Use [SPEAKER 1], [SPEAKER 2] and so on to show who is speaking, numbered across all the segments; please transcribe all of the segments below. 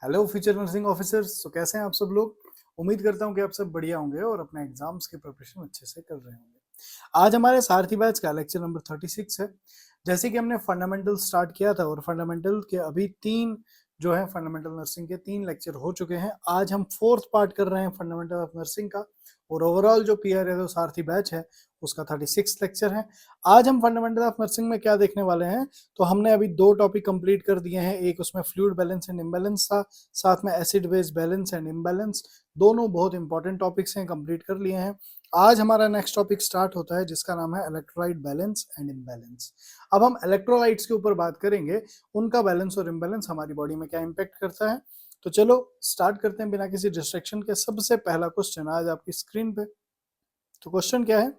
[SPEAKER 1] Hello future nursing officers. तो कैसे हैं आप सब लोग? उम्मीद करता हूं कि आप सब बढ़िया होंगे और अपने एग्जाम्स की प्रिपरेशन अच्छे से कर रहे होंगे। आज हमारे सारथी बैच का लेक्चर नंबर 36 है। जैसे कि हमने फंडामेंटल स्टार्ट किया था और फंडामेंटल के अभी तीन जो है फंडामेंटल नर्सिंग के 3 लेक्चर हो चुके हैं। आज हम फोर्थ पार्ट कर रहे हैं फंडामेंटल ऑफ नर्सिंग का और ओवरऑल जो पीआर है जो सारथी बैच है उसका 36 लेक्चर है। आज हम फंडामेंटल ऑफ नर्सिंग में क्या देखने वाले हैं, तो हमने अभी 2 टॉपिक कंप्लीट कर दिए हैं। एक उसमें फ्लूइड बैलेंस एंड इम्बैलेंस था, साथ में acid base balance and imbalance. दोनों बहुत इंपॉर्टेंट टॉपिक्स हैं, कंप्लीट कर लिए हैं। आज हमारा नेक्स्ट टॉपिक स्टार्ट होता है जिसका नाम है इलेक्ट्रोलाइट बैलेंस एंड इम्बैलेंस। अब हम इलेक्ट्रोलाइट्स के ऊपर बात करेंगे, उनका बैलेंस और इम्बैलेंस हमारी बॉडी में क्या इंपैक्ट करता है। तो चलो स्टार्ट करते हैं बिना किसी डिस्ट्रैक्शन के। सबसे पहला क्वेश्चन आज आपकी स्क्रीन पे। तो क्वेश्चन क्या है?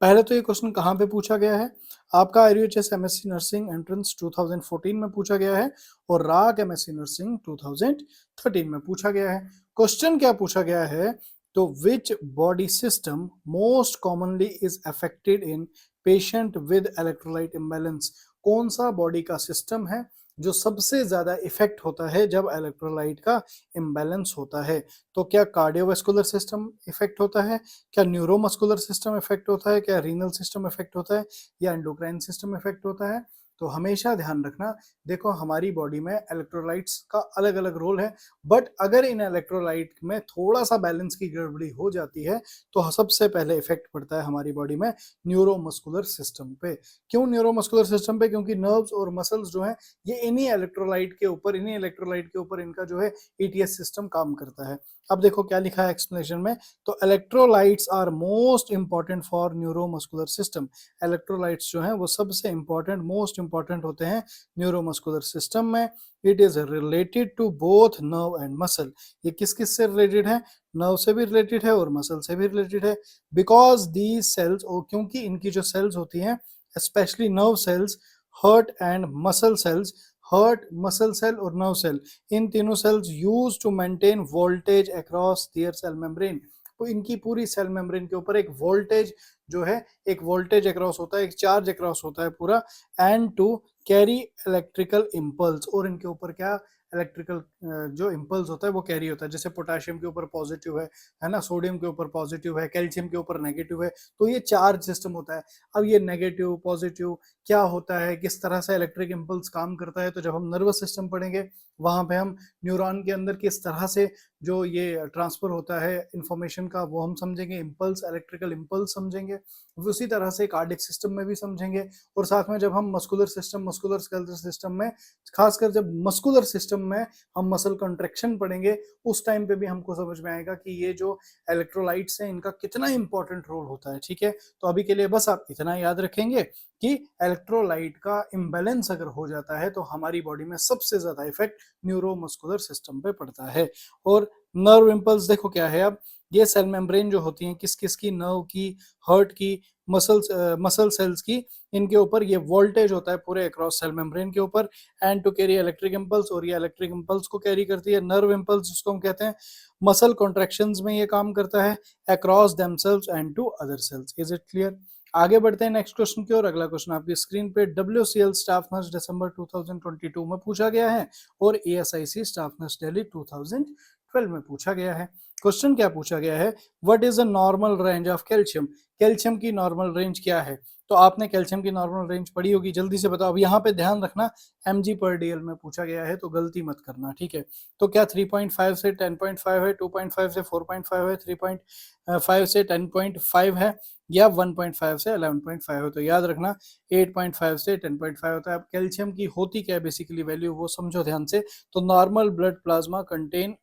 [SPEAKER 1] पहले तो ये क्वेश्चन कहाँ पे पूछा गया है? आपका आईयूएचएस एमएससी नर्सिंग एंट्रेंस 2014 में पूछा गया है और राक एमएससी नर्सिंग 2013 में पूछा गया है। क्वेश्चन क्या पूछा गया है? तो which body system most commonly is affected in patient with electrolyte imbalance? कौन सा बॉडी का सिस्टम है जो सबसे ज्यादा इफेक्ट होता है जब इलेक्ट्रोलाइट का इम्बैलेंस होता है? तो क्या कार्डियोवास्कुलर सिस्टम इफेक्ट होता है, क्या न्यूरोमस्कुलर सिस्टम इफेक्ट होता है, क्या रीनल सिस्टम इफेक्ट होता है, या एंडोक्राइन सिस्टम इफेक्ट होता है? तो हमेशा ध्यान रखना, देखो हमारी बॉडी में इलेक्ट्रोलाइट्स का अलग अलग रोल है, बट अगर इन इलेक्ट्रोलाइट में थोड़ा सा बैलेंस की गड़बड़ी हो जाती है तो सबसे पहले इफेक्ट पड़ता है हमारी बॉडी में न्यूरोमस्कुलर सिस्टम पे। क्यों न्यूरोमस्कुलर सिस्टम पे? क्योंकि नर्व्स और मसल्स जो है ये इन्हीं इलेक्ट्रोलाइट के ऊपर इनका जो है ईटीएस सिस्टम काम करता है। अब देखो क्या लिखा है एक्सप्लेनेशन में, तो electrolytes are most important for neuromuscular system. Electrolytes जो हैं वो सबसे इंपॉर्टेंट, मोस्ट इंपॉर्टेंट होते हैं न्यूरोमस्कुलर सिस्टम में। It is related to both nerve and muscle. ये किस किस से रिलेटेड है? नर्व से भी रिलेटेड है और मसल से भी रिलेटेड है। बिकॉज दीज सेल्स, क्योंकि इनकी जो सेल्स होती हैं specially nerve cells, heart and muscle cells, heart, muscle cell और नर्व सेल, इन तीनों cells use to maintain voltage across their cell membrane. तो इनकी पूरी सेल मेम्ब्रेन के ऊपर एक वोल्टेज जो है, एक वोल्टेज अक्रॉस होता है, एक चार्ज अक्रॉस होता है पूरा, and to carry electrical impulse. और इनके ऊपर क्या इलेक्ट्रिकल जो इम्पल्स होता है वो कैरी होता है। जैसे पोटेशियम के ऊपर पॉजिटिव है ना, सोडियम के ऊपर पॉजिटिव है, कैल्शियम के ऊपर नेगेटिव है, तो ये चार्ज सिस्टम होता है। अब ये नेगेटिव पॉजिटिव क्या होता है, किस तरह से इलेक्ट्रिक इम्पल्स काम करता है, तो जब हम नर्वस सिस्टम पढ़ेंगे वहां पे हम न्यूरॉन के अंदर किस तरह से जो ये ट्रांसफर होता है इंफॉर्मेशन का वो हम समझेंगे, इम्पल्स, इलेक्ट्रिकल इम्पल्स समझेंगे। उसी तरह से कार्डियक सिस्टम में भी समझेंगे। और साथ में जब हम muscular system, muscular skeletal system में, खासकर जब मस्कुलर सिस्टम में हम मसल कंट्रैक्शन पढ़ेंगे उस टाइम पे भी हमको समझ में आएगा कि ये जो इलेक्ट्रोलाइट्स हैं इनका कितना इंपॉर्टेंट रोल होता है। ठीक है, तो अभी के लिए बस आप इतना याद रखेंगे कि इलेक्ट्रोलाइट का इम्बैलेंस अगर हो जाता है तो हमारी बॉडी में सबसे ज्यादा इफेक्ट न्यूरोमस्कुलर सिस्टम पे पड़ता है। और नर्व इम्पल्स देखो क्या है, अब ये सेल मेम्ब्रेन जो होती हैं किस किस की, नर्व की, हर्ट की, मसल सेल्स की, इनके ऊपर ये वोल्टेज होता है पूरे अक्रॉस सेल मेम्ब्रेन के ऊपर, and to carry electric impulse, और ये इलेक्ट्रिक इम्पल्स को कैरी करती है। नर्व इम्पल्स जिसको हम कहते हैं मसल कॉन्ट्रैक्शंस में ये काम करता है across themselves and to other cells. Is it clear? आगे बढ़ते हैं नेक्स्ट क्वेश्चन की ओर। अगला क्वेश्चन आपकी स्क्रीन पे WCL स्टाफ नर्स दिसंबर 2022 में पूछा गया है और ASIC स्टाफ नर्स दिल्ली 2012 में पूछा गया है। क्वेश्चन क्या पूछा गया है? What is the normal range of calcium? Calcium की नॉर्मल रेंज क्या है? तो आपने कैल्शियम की नॉर्मल रेंज पढ़ी होगी, जल्दी से बताओ। अब यहाँ पे ध्यान रखना mg/dl में पूछा गया है तो गलती मत करना, ठीक है। तो क्या 3.5 से 10.5 है, 2.5 से 4.5 है, 3.5 से 10.5 है, या 1.5 से 11.5 है? तो याद रखना 8.5 से 10.5 होता है। अब कैल्शियम की होती क्या है बेसिकली वैल्यू, वो समझो ध्यान से। तो normal blood plasma contain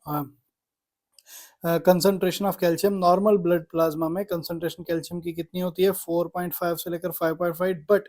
[SPEAKER 1] concentration of calcium, normal blood plasma में कंसंट्रेशन कैल्शियम की कितनी होती है? 4.5 से लेकर 5.5, but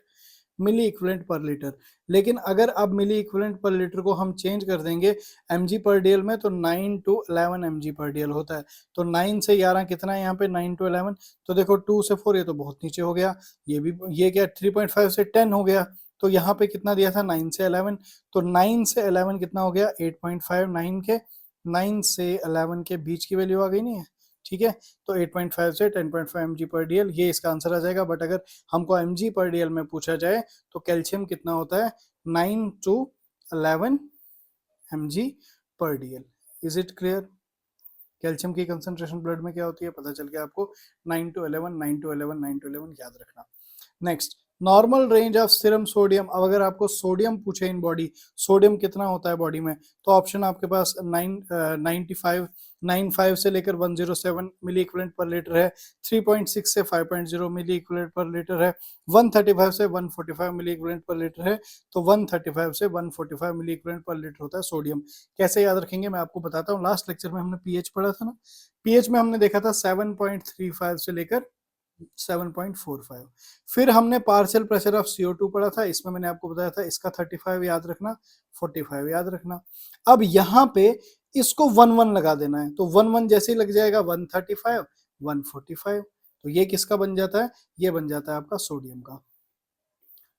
[SPEAKER 1] milliequivalent per litre. लेकिन अगर अब मिली इक्विवेलेंट पर लीटर को हम चेंज कर देंगे mg/dl में, तो 9 to 11 mg/dl होता है। तो 9 से 11 कितना है यहाँ पे? 9 to 11। तो देखो 2 से 4 ये तो बहुत नीचे हो गया, ये भी, ये क्या 3.5 से 10 हो गया, तो यहाँ पे कितना दिया था? 9 से 11। तो 9 से 11 कितना हो गया? 8.5। 9 से 11 के बीच की वैल्यू आ गई, नहीं है? ठीक है, तो 8.5 से 10.5 mg/dl ये इसका आंसर आ जाएगा। बट अगर हमको mg/dl में पूछा जाए तो कैल्शियम कितना होता है? 9 to 11 mg/dl। Is it clear? Calcium की कंसंट्रेशन ब्लड में क्या होती है पता चल गया आपको, 9 to 11, 9 to 11, 9 to 11 याद रखना। Next, normal range of serum sodium. अब अगर आपको सोडियम पूछे इन बॉडी, सोडियम कितना होता है बॉडी में, तो ऑप्शन आपके पास 95 से लेकर 107 मिली इक्विवेलेंट पर लीटर है, 3.6 से 5.0 मिली इक्विवेलेंट पर लीटर है, 135 से 145 मिली इक्विवेलेंट पर लीटर है। तो 135 से 145 मिली इक्विवेलेंट पर लीटर होता है सोडियम। कैसे याद रखेंगे मैं आपको बताता हूँ। लास्ट लेक्चर में हमने पीएच पढ़ा था ना, पीएच में हमने देखा था 7.35 से लेकर 7.45। फिर हमने पार्शियल प्रेशर ऑफ CO2 पढ़ा था, इसमें मैंने आपको बताया था इसका 35 याद रखना, 45 याद रखना। अब यहाँ पे इसको 1 लगा देना है, तो 1 जैसे ही लग जाएगा 135 145, तो ये किसका बन जाता है, ये बन जाता है आपका सोडियम का,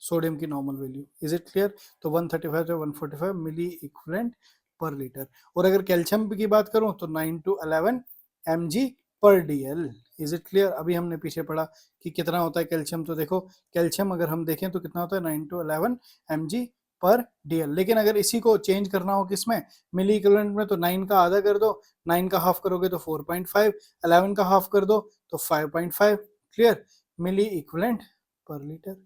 [SPEAKER 1] सोडियम की normal value. Is it clear? तो 135 से 145 मिली इक्विवेलेंट पर लीटर। और अगर कैल्शियम की बात करूं तो 9 to 11 mg/dl। Is it clear? अभी हमने पीछे पढ़ा कि कितना होता है कैल्शियम, तो देखो कैल्शियम अगर हम देखें तो कितना होता है 9 to 11 mg/dl। लेकिन अगर इसी को चेंज करना हो किसमें, मिली इक्विवेलेंट में, तो 9 का आधा कर दो, 9 का हाफ करोगे तो 4.5, 11 का हाफ कर दो तो 5.5। क्लियर? मिली इक्विवेलेंट पर लीटर।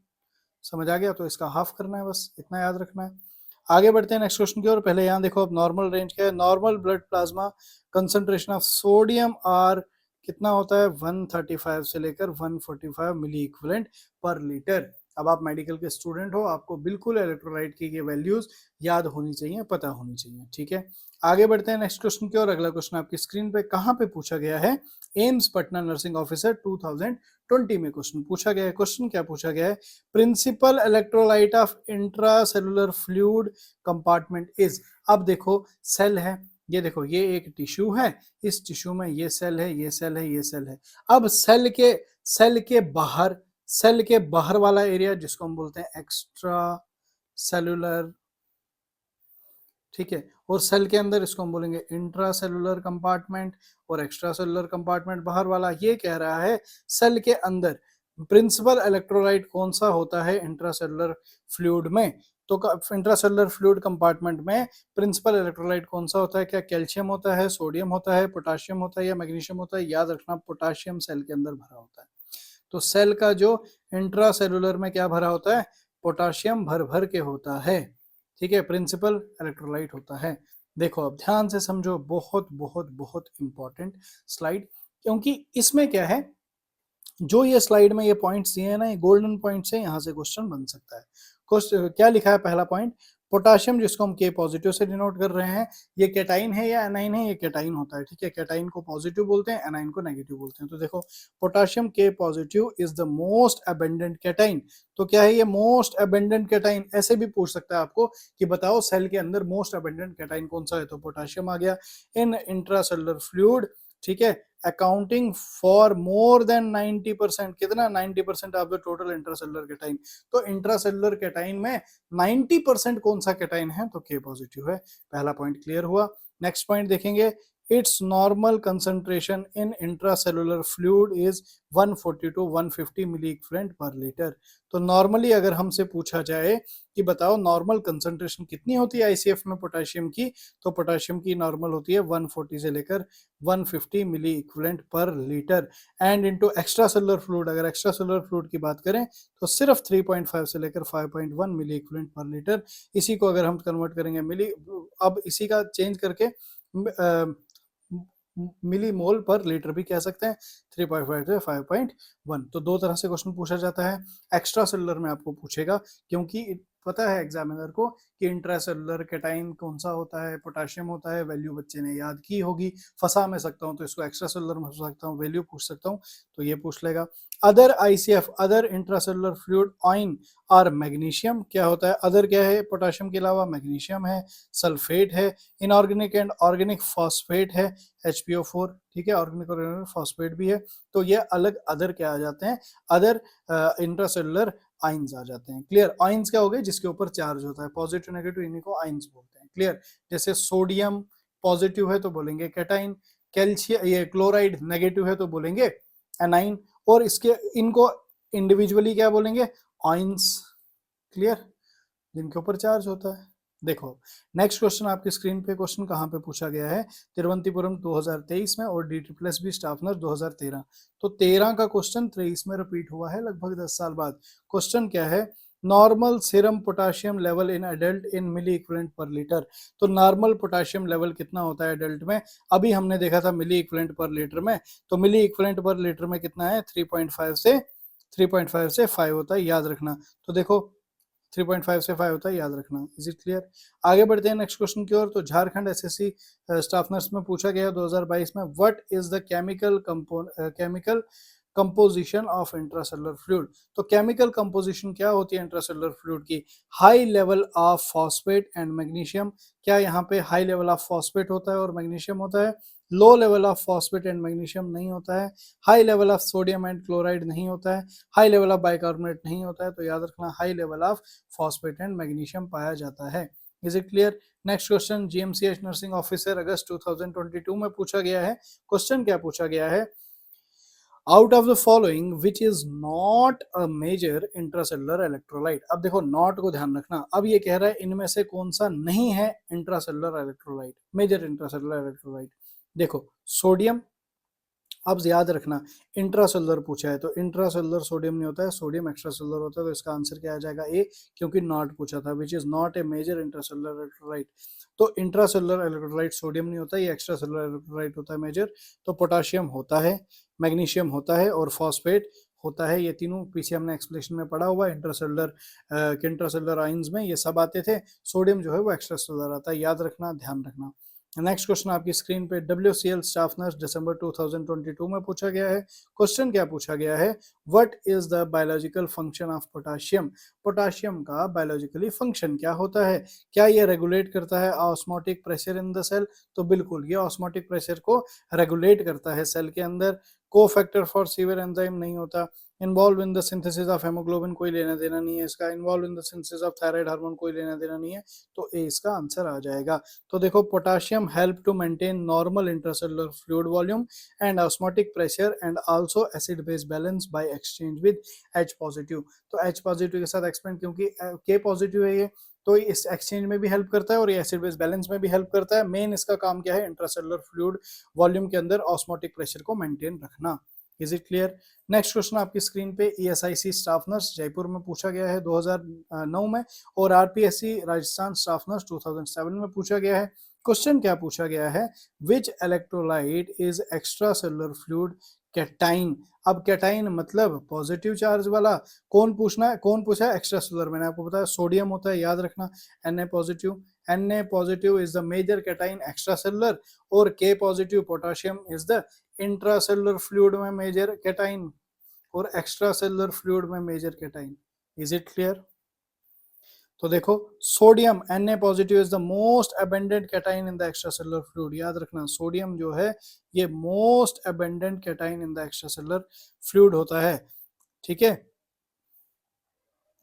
[SPEAKER 1] समझ आ गया? तो इसका हाफ करना है, बस इतना याद रखना है। आगे बढ़ते हैं नेक्स्ट क्वेश्चन की ओर। पहले यहाँ देखो, अब नॉर्मल रेंज क्या है, normal blood plasma concentration of sodium are कितना होता है, 135 से लेकर 145 मिली इक्विवेलेंट पर लीटर। अब आप मेडिकल के स्टूडेंट हो, आपको बिल्कुल इलेक्ट्रोलाइट की ये वैल्यूज याद होनी चाहिए, पता होनी चाहिए। ठीक है, आगे बढ़ते हैं नेक्स्ट क्वेश्चन की ओर। अगला क्वेश्चन आपकी स्क्रीन पे कहाँ पे पूछा गया है, एम्स पटना नर्सिंग ऑफिसर 2020 में क्वेश्चन पूछा गया है। क्वेश्चन क्या पूछा गया है, principal electrolyte of intracellular fluid compartment is. अब देखो सेल है, ये देखो ये एक टिश्यू है, इस टिश्यू में ये सेल है, ये सेल है, ये सेल है। अब सेल के बाहर वाला एरिया जिसको हम बोलते हैं एक्स्ट्रा सेलुलर, ठीक है, और सेल के अंदर इसको हम बोलेंगे इंट्रा सेलुलर कंपार्टमेंट, और एक्स्ट्रा सेलुलर कंपार्टमेंट बाहर वाला। ये कह रहा है सेल के अंदर प्रिंसिपल इलेक्ट्रोलाइट कौन सा होता है इंट्रासेलुलर फ्लूइड में। तो इंट्रासेलुलर फ्लूइड कंपार्टमेंट में प्रिंसिपल इलेक्ट्रोलाइट कौन सा होता है, क्या कैल्शियम होता है, सोडियम होता है, पोटाशियम होता है, या मैग्नीशियम होता है। याद रखना पोटाशियम सेल के अंदर भरा होता है। तो सेल का जो इंट्रासेलुलर में क्या भरा होता है, पोटाशियम भर भर के होता है। ठीक है, प्रिंसिपल इलेक्ट्रोलाइट होता है। देखो अब ध्यान से समझो, बहुत बहुत बहुत इंपॉर्टेंट स्लाइड, क्योंकि इसमें क्या है, जो ये स्लाइड में ये पॉइंट्स दिए हैं ना, ये गोल्डन पॉइंट्स है, यहाँ से क्वेश्चन बन सकता है। क्या लिखा है पहला पॉइंट, पोटाशियम जिसको हम के पॉजिटिव से डिनोट कर रहे हैं, ये कैटाइन है या एनाइन है, ये कैटाइन होता है। ठीक है, कैटाइन को पॉजिटिव बोलते हैं, एनाइन को नेगेटिव बोलते हैं। तो देखो potassium K positive is the most abundant cation. तो क्या है ये मोस्ट अबेंडेंट कैटाइन, ऐसे भी पूछ सकता है आपको कि बताओ सेल के अंदर मोस्ट अबेंडेंट कैटाइन कौन सा है, तो पोटाशियम आ गया। इन इंट्रासेलुलर फ्लूइड, ठीक है, अकाउंटिंग फॉर मोर देन 90%, कितना 90% of the total intracellular cation. तो इंट्रासेलुलर कैटाइन में 90% कौन सा कैटाइन है, तो के पॉजिटिव है। पहला पॉइंट क्लियर हुआ। नेक्स्ट पॉइंट देखेंगे, its normal concentration in intracellular fluid is 140 to 150 milliequivalent per litre. तो नॉर्मली अगर हमसे पूछा जाए कि बताओ नॉर्मल कंसंट्रेशन कितनी होती है आईसीएफ में पोटाशियम की, तो पोटाशियम की नॉर्मल होती है 140 से लेकर 150 milliequivalent per litre. And into extracellular fluid, अगर एक्स्ट्रा सेलुलर फ्लूइड की बात करें तो सिर्फ 3.5 से लेकर 5.1 मिली इक्विवेलेंट पर लीटर। इसी को अगर हम कन्वर्ट करेंगे मिली, अब इसी का चेंज करके मिली मोल पर लीटर भी कह सकते हैं, 3.5 से 5.1। तो दो तरह से क्वेश्चन पूछा जाता है। एक्स्ट्रा सेलुलर में आपको पूछेगा, क्योंकि पता है एग्जामिनर को कि इंट्रासेलुलर कैटाइन कौन सा होता है, पोटाशियम होता है, वैल्यू बच्चे ने याद की होगी। फंसा मैं सकता हूँ तो इसको एक्स्ट्रा सेलुलर में फंसा सकता हूँ, वैल्यू पूछ सकता हूँ, तो ये पूछ लेगा। Other ICF, other intracellular fluid Eoin और मैग्नीशियम, क्या होता है अदर, क्या है पोटाशियम के अलावा मैग्नीशियम है, सल्फेट है, इनऑर्गेनिक एंड ऑर्गेनिक फॉस्फेट है, HPO4, ठीक है, ऑर्गेनिक और फॉस्फेट भी है। तो ये अलग अदर क्या आ जाते हैं, अदर इंट्रासेलुलर आइंस आ जाते हैं। क्लियर, आइंस क्या हो गए, जिसके ऊपर चार्ज होता है, पॉजिटिव नेगेटिव, इन्हीं को आइंस बोलते हैं। क्लियर, जैसे सोडियम पॉजिटिव है तो बोलेंगे कैटाइन, कैल्शियम ये क्लोराइड नेगेटिव है तो बोलेंगे एनाइन, और इसके इनको इंडिविजुअली क्या बोलेंगे, आइंस। क्लियर, जिनके ऊपर चार्ज होता है। देखो नेक्स्ट क्वेश्चन आपकी स्क्रीन पे, क्वेश्चन कहाँ पे पूछा गया है, तिरुवनंतपुरम 2023 में और DSSB स्टाफ नर्स 2013। तो 13 का क्वेश्चन 23 में रिपीट हुआ है लगभग 10 साल बाद। क्वेश्चन क्या है, normal serum potassium level in adult in milliequivalent per litre. तो नॉर्मल पोटाशियम लेवल कितना होता है एडल्ट में, अभी हमने देखा था मिली इक्विवेलेंट पर लीटर में, तो मिली इक्विवेलेंट पर लीटर में कितना है 3.5 से 5 होता है, याद रखना। तो देखो 3.5 से 5 होता है, याद रखना। Is it clear? आगे बढ़ते हैं नेक्स्ट क्वेश्चन की ओर। तो झारखंड एसएससी स्टाफ नर्स में पूछा गया 2022 में, what is the chemical composition of intracellular fluid. तो केमिकल कंपोजिशन क्या होती है इंट्रासेलुलर फ्लूइड की, high level of phosphate and magnesium. क्या यहाँ पे हाई लेवल ऑफ फॉस्फेट होता है और मैग्नीशियम होता है? Low level of phosphate and magnesium नहीं होता है। High level of sodium and chloride नहीं होता है। हाई लेवल ऑफ बाइकार्बोनेट नहीं होता है। तो याद रखना high level of phosphate and magnesium पाया जाता है। Is it clear? Next question GMCH nursing officer अगस्त 2022 में पूछा गया है। क्वेश्चन क्या पूछा गया है, out of the following which is not a major intracellular electrolyte. अब देखो नॉट को ध्यान रखना, अब ये कह रहा है इनमें से कौन सा नहीं है intracellular electrolyte, major intracellular electrolyte. देखो सोडियम, अब याद रखना इंट्रासेलुलर पूछा है तो इंट्रासेलुलर सोडियम नहीं होता है, सोडियम एक्स्ट्रासेलुलर होता है। तो इसका आंसर क्या आ जाएगा ए, क्योंकि नॉट पूछा था, which is not a major intracellular electrolyte. तो इंट्रासेलुलर इलेक्ट्रोलाइट सोडियम नहीं होता, ये एक्स्ट्रासेलुलर इलेक्ट्रोलाइट होता है मेजर। तो पोटाशियम होता है, मैग्नीशियम होता है और फॉस्फेट होता है। ये तीनों पीछे हमने एक्सप्लेनेशन में पढ़ा हुआ है, इंट्रासेलुलर आयंस में ये सब आते थे। सोडियम जो है वो एक्स्ट्रासेलुलर आता है, याद रखना, ध्यान रखना। नेक्स्ट क्वेश्चन आपकी स्क्रीन पे, WCL स्टाफ नर्स दिसंबर 2022 में पूछा गया है। क्वेश्चन क्या पूछा गया है, what is the biological function of potassium. Potassium का बायोलॉजिकली फंक्शन क्या होता है, क्या ये रेगुलेट करता है osmotic pressure in the cell. तो बिल्कुल ये ऑस्मोटिक प्रेशर को रेगुलेट करता है सेल के अंदर। को फैक्टर फॉर सीवियर एंजाइम नहीं होता। Involve in the synthesis of haemoglobin, कोई लेना देना नहीं है इसका। Involve in the synthesis of thyroid hormone, कोई लेना देना नहीं है। तो ए इसका आंसर आ जाएगा। तो देखो potassium help to maintain normal intracellular fluid volume and osmotic pressure and also acid base balance by exchange with H positive. तो H पॉजिटिव के साथ एक्सपेंड, क्योंकि K पॉजिटिव है ये, तो इस एक्सचेंज में भी हेल्प करता है और ये एसिड बेस बैलेंस में भी हेल्प करता है। मेन इसका काम क्या है, इंट्रासेलुलर फ्लूइड वॉल्यूम के अंदर ऑस्मोटिक प्रेशर को मेंटेन रखना। Is it clear? Next question आपकी स्क्रीन पे, ESIC स्टाफ नर्स जयपुर में पूछा गया है 2009 में और RPSC राजस्थान स्टाफ नर्स 2007 में पूछा गया है। क्वेश्चन क्या पूछा गया है, which electrolyte is extracellular fluid cation. अब कैटाइन मतलब पॉजिटिव चार्ज वाला। कौन पूछना है, कौन पूछा है, एक्स्ट्रा सेलुलर, मैंने आपको बताया सोडियम होता है, याद रखना। Na positive, Na positive is the major cation extracellular और K positive potassium is the intracellular fluid में मेजर कैटाइन और एक्स्ट्रा सेलुलर फ्लूइड में major cation. Is it clear? तो देखो sodium Na positive is the most abundant cation in the extracellular fluid, याद रखना sodium जो है ये most abundant cation in the extracellular fluid होता है, ठीक है,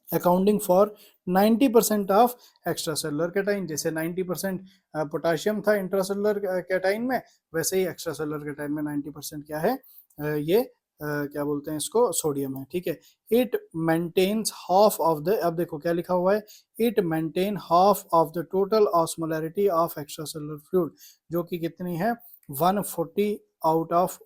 [SPEAKER 1] accounting for 90% of extracellular cation. जैसे 90% पोटाशियम था इंट्रासेलुलर कैटाइन में, वैसे ही एक्स्ट्रासेलुलर कैटाइन में 90% क्या है, ये क्या बोलते हैं इसको, सोडियम है, ठीक है। It maintains half of the, अब देखो क्या लिखा हुआ है, it maintain half of the total osmolarity of extracellular fluid, जो कि कितनी है 140 आउट ऑफ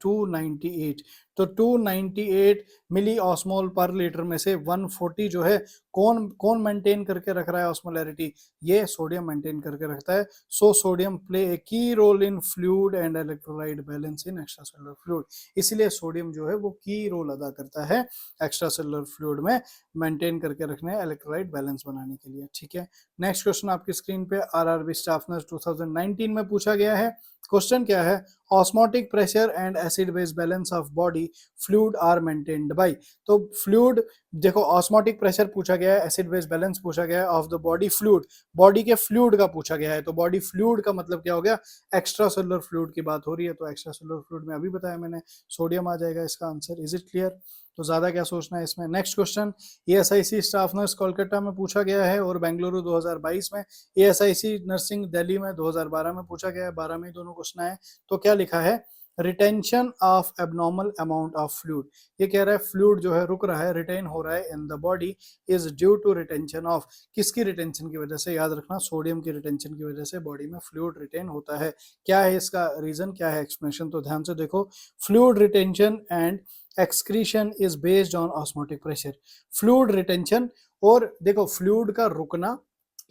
[SPEAKER 1] 298। तो 298 मिली ऑस्मोल पर लीटर में से 140 जो है कौन कौन मेंटेन करके रख रहा है ऑस्मोलैरिटी, ये सोडियम मेंटेन करके रखता है। So sodium play a key role in fluid and electrolyte balance in extracellular fluid, इसलिए सोडियम जो है वो की रोल अदा करता है एक्स्ट्रासेलुलर फ्लूइड में मेंटेन करके रखने, इलेक्ट्रोलाइट बैलेंस बनाने के लिए, ठीक है। नेक्स्ट क्वेश्चन आपकी स्क्रीन पे RRB स्टाफ नर्स 2019 में पूछा गया है। क्वेश्चन क्या है, osmotic pressure and acid base balance of body fluid are maintained by. तो फ्लूइड, देखो ऑस्मोटिक प्रेशर पूछा गया है, एसिड बेस बैलेंस पूछा गया है of the body fluid, body के फ्लूइड का पूछा गया है। तो बॉडी फ्लूइड का मतलब क्या हो गया, एक्स्ट्रा सेलुलर फ्लूइड की बात हो रही है, तो एक्स्ट्रा सेलुलर फ्लूइड में अभी बताया मैंने सोडियम आ जाएगा इसका आंसर। Is it clear? तो ज्यादा क्या सोचना है इसमें। Next question, ESIC staff nurse Kolkata में पूछा गया है और बेंगलुरु 2022 में, ESIC नर्सिंग दिल्ली में 2012 में पूछा गया है, 12 में दोनों क्वेश्चन आए। तो क्या लिखा है, retention of abnormal amount of fluid, ये कह रहा है फ्लूइड जो है रुक रहा है, रिटेन हो रहा है in the body is due to retention of, किसकी रिटेंशन की वजह से, याद रखना सोडियम की रिटेंशन की वजह से बॉडी में फ्लूइड रिटेन होता है। क्या है इसका रीजन, क्या है एक्सप्लेनेशन, तो ध्यान से देखो, fluid retention and excretion is based on osmotic pressure, fluid retention और देखो फ्लूइड का रुकना,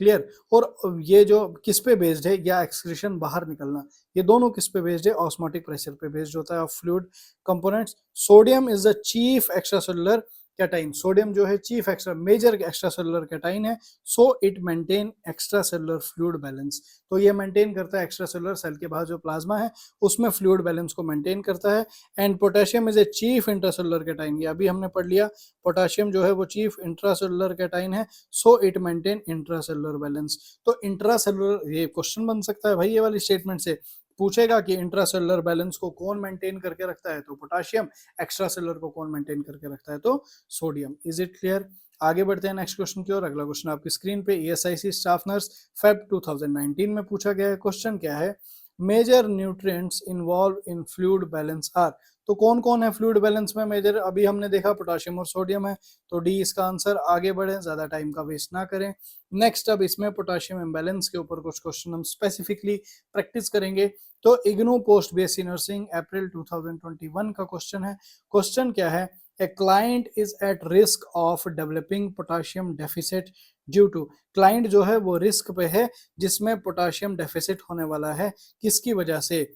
[SPEAKER 1] क्लियर, और ये जो किस पे बेस्ड है, या एक्सक्रीशन बाहर निकलना, ये दोनों किस पे बेस्ड है, ऑस्मोटिक प्रेशर पे बेस्ड होता है of fluid components. Sodium is the chief extracellular cation, sodium जो है chief extra major extracellular cation है, so it maintain extracellular fluid balance, तो ये मेंटेन करता है एक्स्ट्रा सेलुलर सेल के बाहर जो प्लाज्मा है उसमें फ्लूइड बैलेंस को मेंटेन करता है। And potassium is a chief intracellular cation, ये अभी हमने पढ़ लिया, पोटेशियम जो है वो चीफ इंट्रासेलुलर कैटाइन है, so it maintain intracellular balance. तो इंट्रासेलुलर, ये क्वेश्चन बन सकता है भाई ये वाली स्टेटमेंट से, पूछेगा कि इंट्रासेलुलर बैलेंस को कौन मेंटेन करके रखता है, तो पोटेशियम, एक्स्ट्रा सेलुलर को कौन मेंटेन करके रखता है, तो सोडियम। Is it clear? आगे बढ़ते हैं नेक्स्ट क्वेश्चन की ओर। अगला क्वेश्चन आपकी स्क्रीन पे, ईएसआईसी स्टाफ नर्स फेब 2019 में पूछा गया है। क्वेश्चन क्या है, major nutrients involve in fluid balance are, तो कौन कौन है फ्लूइड बैलेंस में मेजर, अभी हमने देखा पोटेशियम और सोडियम है, तो डी इसका आंसर। आगे बढ़े, ज्यादा टाइम का वेस्ट ना करें। नेक्स्ट अब इसमें पोटेशियम इम्बैलेंस के ऊपर कुछ क्वेश्चन हम स्पेसिफिकली प्रैक्टिस करेंगे। तो IGNOU post BSc nursing April 2021 का क्वेश्चन है। क्वेश्चन क्या है, a client is at risk of developing potassium deficit due to, client जो है वो रिस्क पे है जिसमें पोटेशियम डेफिसिट होने वाला है, किसकी वजह से,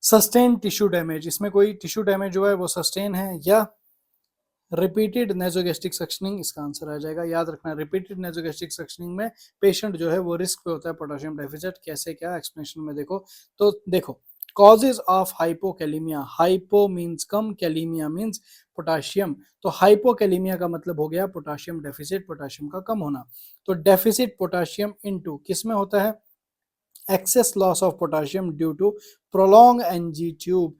[SPEAKER 1] सस्टेन टिश्यू डैमेज, इसमें कोई टिश्यू डैमेज जो है वो सस्टेन है, या रिपीटेड नेजोगेस्ट्रिक सक्शनिंग, इसका आंसर आ जाएगा। याद रखना, रिपीटेड नेजोगेस्ट्रिक सक्शनिंग में पेशेंट जो है वो रिस्क पे होता है पोटेशियम डेफिसिट, कैसे क्या एक्सप्लेनेशन में देखो। तो देखो, causes of hypokalaemia, hypo means come, kalaemia means potassium, तो हाइपोकैलीमिया का मतलब हो गया पोटेशियम डेफिसिट, पोटेशियम का कम होना। तो डेफिसिट पोटेशियम इनटू किस में होता है, excess loss of potassium due to prolong NG tube,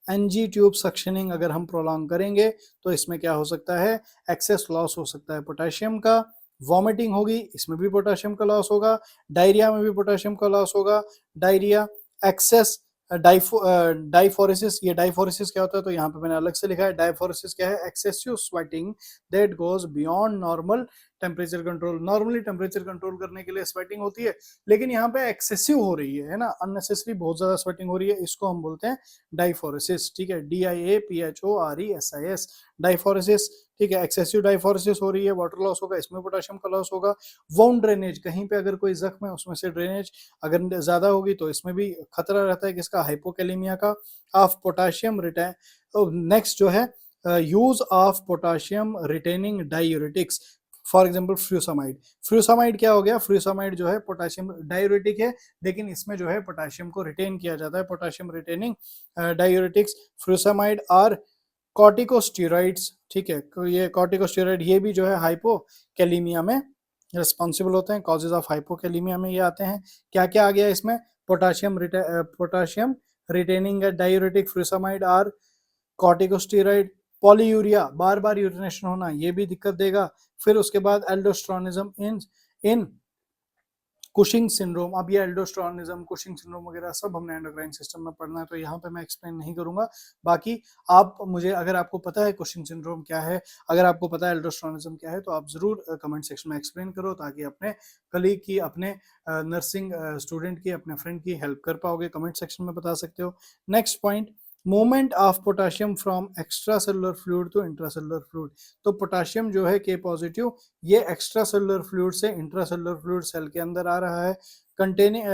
[SPEAKER 1] NG tube suctioning अगर हम प्रोलॉन्ग करेंगे तो इसमें क्या हो सकता है, एक्सेस लॉस हो सकता है पोटेशियम का, वॉमिटिंग होगी, इसमें भी पोटेशियम का लॉस होगा, डायरिया में भी पोटेशियम का लॉस होगा, डायरिया, एक्सेस डाइफोरेसिस, ये डाइफोरेसिस क्या होता है, तो यहाँ पे मैंने अलग से लिखा है, डाइफोरेसिस क्या है, excessive sweating that goes beyond normal temperature control, normally temperature control करने के लिए स्वेटिंग होती है, लेकिन यहाँ पे एक्सेसिव हो रही है ना, अननेसेसरी बहुत ज्यादा स्वेटिंग हो रही है, इसको हम बोलते हैं डाइफोरेसिस, ठीक है, DIAPHORESIS, डाइफोरेसिस, ठीक है, एक्सेसिव डाइफोरेसिस हो रही है, वाटर लॉस होगा, इसमें पोटेशियम का लॉस होगा, वाउंड ड्रेनेज, कहीं पे अगर कोई जख्म है उसमें से ड्रेनेज अगर ज्यादा होगी तो इसमें भी खतरा रहता है किसका, हाइपोकैलीमिया का, ऑफ पोटेशियम रिटेन। नेक्स्ट जो है, use of potassium retaining diuretics, for example furosemide, furosemide क्या हो गया, फ्यूसामाइड जो है पोटेशियम डायूरेटिक है, लेकिन इसमें जो है पोटेशियम को रिटेन किया जाता है, पोटेशियम रिटेनिंग डायूरेटिक्स, फ्यूसामाइड और कॉर्टिकोस्टेरॉइड्स, ठीक है, तो ये कॉर्टिकोस्टेरॉइड ये भी जो है हाइपोकैलीमिया में रिस्पॉन्सिबल होते हैं, कॉजेज ऑफ हाइपोकैलीमिया में ये आते हैं। क्या क्या आ गया इसमें, पोटेशियम रिटेनिंग डायूरेटिक, फ्यूसामाइड और कॉर्टिकोस्टेरॉइड, पॉलीयूरिया, बार बार यूरिनेशन होना, ये भी दिक्कत देगा। फिर उसके बाद एल्डोस्टेरोनिज्म इन इन कुशिंग सिंड्रोम, अब ये एल्डोस्टेरोनिज्म, कुशिंग सिंड्रोम वगैरह सब हमने एंडोक्राइन सिस्टम में पढ़ना है, तो यहाँ पे मैं एक्सप्लेन नहीं करूंगा। बाकी आप मुझे, अगर आपको पता है कुशिंग सिंड्रोम क्या है, अगर आपको पता है एल्डोस्टेरोनिज्म क्या है, तो आप जरूर कमेंट सेक्शन में एक्सप्लेन करो, ताकि अपने कलीग की, अपने नर्सिंग स्टूडेंट की, अपने फ्रेंड की हेल्प कर पाओगे, कमेंट सेक्शन में बता सकते हो। Next point, movement of potassium from extracellular fluid to intracellular fluid, तो पोटेशियम जो है के पॉजिटिव, ये एक्स्ट्रा सेलुलर फ्लूइड से इंट्रासेलुलर फ्लूइड सेल के अंदर आ रहा है, containing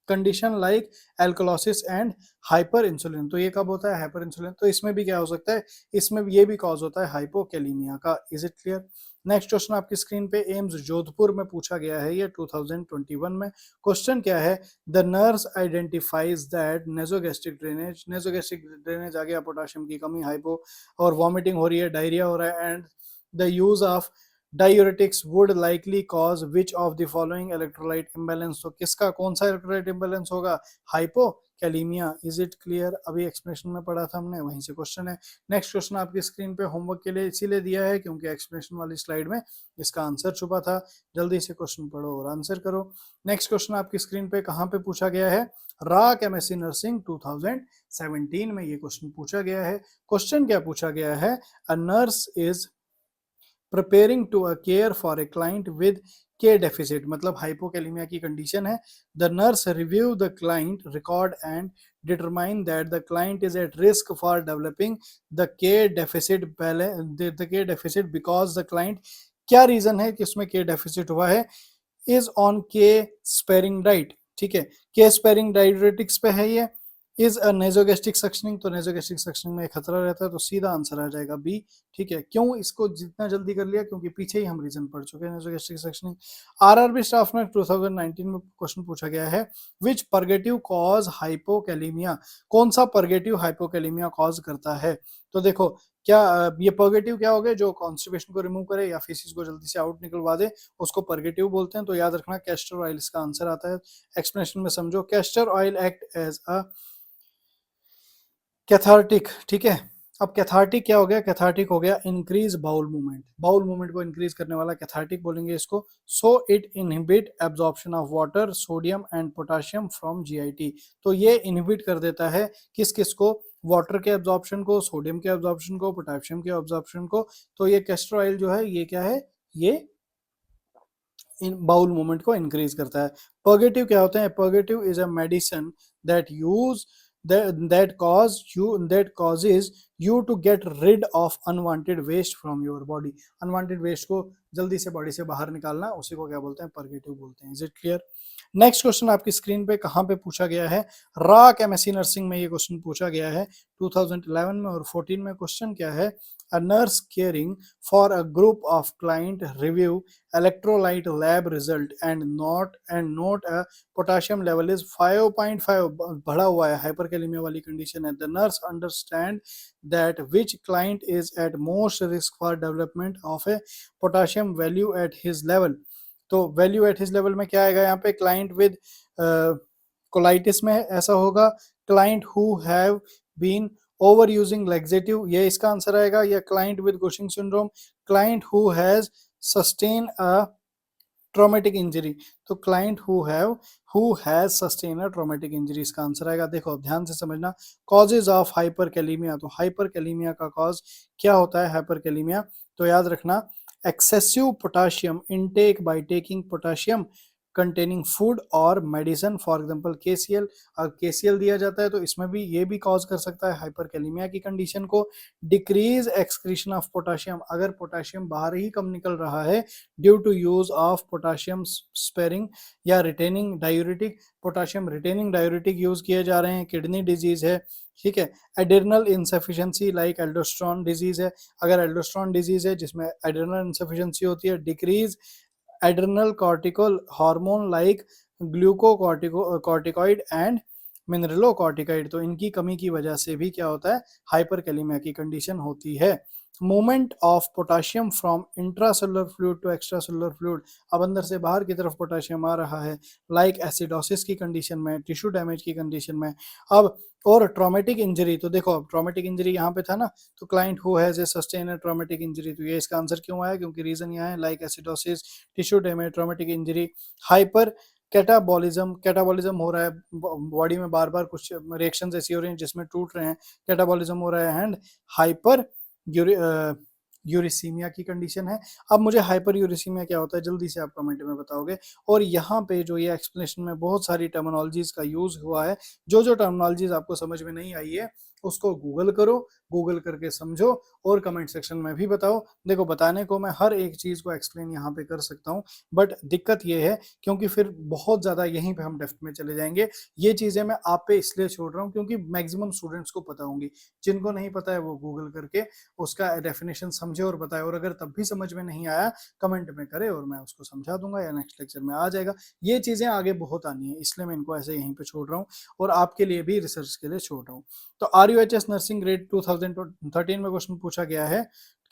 [SPEAKER 1] condition like alkalosis and hyper insulin, तो ये कब होता है, हाइपर इंसुलिन, तो इसमें भी क्या हो सकता है, इसमें भी ये भी कॉज होता है हाइपोकैलीमिया का। Is it clear? Next question आपकी स्क्रीन पे एम्स जोधपुर में पूछा गया है, ये 2021 में। क्वेश्चन क्या है, the nurse identifies that nasogastric drainage, nasogastric drainage आ गया, पोटेशियम की कमी, हाइपो और वॉमिटिंग हो रही है, डायरिया हो रहा है, and the use of diuretics would likely cause which of the following electrolyte imbalance, तो किसका कौन सा इलेक्ट्रोलाइट इम्बैलेंस होगा, हाइपोकैलीमिया। इज इट क्लियर, अभी एक्सप्लेनेशन में पढ़ा था हमने, वहीं से क्वेश्चन है। नेक्स्ट क्वेश्चन आपकी स्क्रीन पे होमवर्क के लिए इसीलिए दिया है क्योंकि एक्सप्लेनेशन वाली स्लाइड में इसका आंसर छुपा था। जल्दी से क्वेश्चन पढ़ो और आंसर करो। नेक्स्ट क्वेश्चन आपकी स्क्रीन पे कहाँ पे पूछा गया है, राक एमएससी नर्सिंग 2017 में ये क्वेश्चन पूछा गया है। क्वेश्चन क्या पूछा गया है, a nurse is preparing to a care for a client with K deficit, मतलब हाइपोकैलिमिया की कंडीशन है। The nurse review the client record and determine that the client is at risk for developing the K deficit the K deficit because the client, क्या reason है कि उसमें K deficit हुआ है, is on K sparing diet, ठीक है, K sparing diuretics पे है ये, इज अ नेजोगेस्ट्रिक सक्शनिंग, तो नेजोगेस्ट्रिक सक्शनिंग में खतरा रहता है, तो सीधा आंसर आ जाएगा बी, ठीक है। क्यों इसको जितना जल्दी कर लिया, क्योंकि पीछे ही हम रीजन पढ़ चुके हैं नेजोगेस्ट्रिक सक्शनिंग। आरआरबी स्टाफ में 2019 में क्वेश्चन पूछा गया है, विच परगेटिव कॉज हाइपोकैलीमिया, कौन सा परगेटिव हाइपोकैलीमिया कॉज करता है। तो देखो क्या ये परगेटिव क्या हो गया, जो कॉन्स्टिपेशन को रिमूव करे या फीसिस को जल्दी से आउट निकलवा दे उसको परगेटिव बोलते हैं। तो याद रखना कैस्टर ऑयल इसका आंसर आता है। एक्सप्लेनेशन में समझो, castor oil act as a cathartic, ठीक है। अब कैथार्टिक क्या हो गया, कैथार्टिक हो गया increase bowel movement, bowel movement को इंक्रीज करने वाला कैथार्टिक बोलेंगे इसको। So it inhibit absorption of water, sodium and potassium from GIT, तो ये इनहिबिट कर देता है किस किस को, वाटर के एब्जॉर्प्शन को, सोडियम के एब्जॉर्प्शन को, पोटाशियम के एब्जॉर्प्शन को। तो ये कैस्टर ऑयल जो है ये क्या है, ये इन बाउल मूवमेंट को इंक्रीज करता है। पर्गेटिव क्या होते हैं, purgative is a medicine that use that causes you to get rid of unwanted waste from your body, unwanted waste को जल्दी से बॉडी से बाहर निकालना, उसी को क्या बोलते हैं, पर्गेटिव बोलते हैं। Is it clear. Next question आपकी स्क्रीन पे कहाँ पे पूछा गया है, राक एमएससी नर्सिंग में ये क्वेश्चन पूछा गया है 2011 में और 14 में। क्वेश्चन क्या है, a nurse caring for a group of client review electrolyte lab result and note a potassium level is 5.5, बढ़ा हुआ है, हाइपरकैलेमिया वाली कंडीशन है। the nurse understand that which client is at most risk for development of a potassium value at his level, तो value at his level में क्या आएगा यहाँ पे, क्लाइंट विद कोलाइटिस में ऐसा होगा, client who have been over using laxative, ये इसका आंसर आएगा, या client with Cushing syndrome, client who has sustain a traumatic injury, तो client who has sustained a traumatic injury इसका आंसर आएगा। देखो ध्यान से समझना, causes of hyperkalemia, तो hyperkalemia का cause क्या होता है, hyperkalemia, तो याद रखना excessive potassium intake by taking potassium containing food और मेडिसिन, फॉर एग्जांपल केसीएल, अगर केसीएल दिया जाता है तो इसमें भी ये भी कॉज कर सकता है हाइपरकैलेमिया की कंडीशन को। डिक्रीज एक्सक्रीशन ऑफ पोटाशियम, अगर पोटाशियम बाहर ही कम निकल रहा है due to use of potassium sparing या retaining diuretic, potassium retaining diuretic use किए जा रहे हैं, किडनी डिजीज है, ठीक है। Adrenal insufficiency like aldosterone disease है, अगर एल्डोस्टेरोन डिजीज है जिसमें एड्रेनल इंसफिशिएंसी होती है। Decrease adrenal cortical hormone like glucocorticoid and mineralocorticoid, तो इनकी कमी की वजह से भी क्या होता है, हाइपरकैलेमिया की कंडीशन होती है। Movement of potassium from intracellular fluid to extracellular fluid, अब अंदर से बाहर की तरफ पोटाशियम आ रहा है, लाइक एसिडोसिस की कंडीशन में, टिश्यू डैमेज की कंडीशन में। अब और ट्रॉमेटिक इंजरी, तो देखो अब ट्रॉमेटिक इंजरी यहाँ पे था ना, तो client who has a sustain traumatic injury, तो ये इसका आंसर क्यों आया, क्योंकि रीजन यहाँ है like acidosis, tissue damage, traumatic injury, hyper catabolism, catabolism हो रहा है बॉडी में, बार बार कुछ रिएक्शंस ऐसी हो रही हैं जिसमें टूट रहे हैं, कैटाबॉलिज्म हो रहा है, एंड हाइपर यूरिसीमिया की कंडीशन है। अब मुझे हाइपर यूरिसीमिया क्या होता है जल्दी से आप कमेंट में बताओगे। और यहाँ पे जो ये एक्सप्लेनेशन में बहुत सारी टर्मिनोलॉजीज का यूज हुआ है, जो जो टर्मिनोलॉजीज आपको समझ में नहीं आई है उसको गूगल करो, गूगल करके समझो और कमेंट सेक्शन में भी बताओ। देखो बताने को मैं हर एक चीज को एक्सप्लेन यहाँ पे कर सकता हूँ, बट दिक्कत ये है क्योंकि फिर बहुत ज्यादा यहीं पे हम डेप्थ में चले जाएंगे। ये चीजें मैं आप पे इसलिए छोड़ रहा हूँ क्योंकि मैक्सिमम स्टूडेंट्स को पता होंगी, जिनको नहीं पता है वो गूगल करके उसका डेफिनेशन समझे और बताए, और अगर तब भी समझ में नहीं आया कमेंट में करे और मैं उसको समझा दूंगा या नेक्स्ट लेक्चर में आ जाएगा। ये चीजें आगे बहुत आनी है, इसलिए मैं इनको ऐसे यहीं पे छोड़ रहा हूँ और आपके लिए भी रिसर्च के लिए छोड़ रहा हूँ। तो RUHS नर्सिंग ग्रेड 2013 में क्वेश्चन पूछा गया है,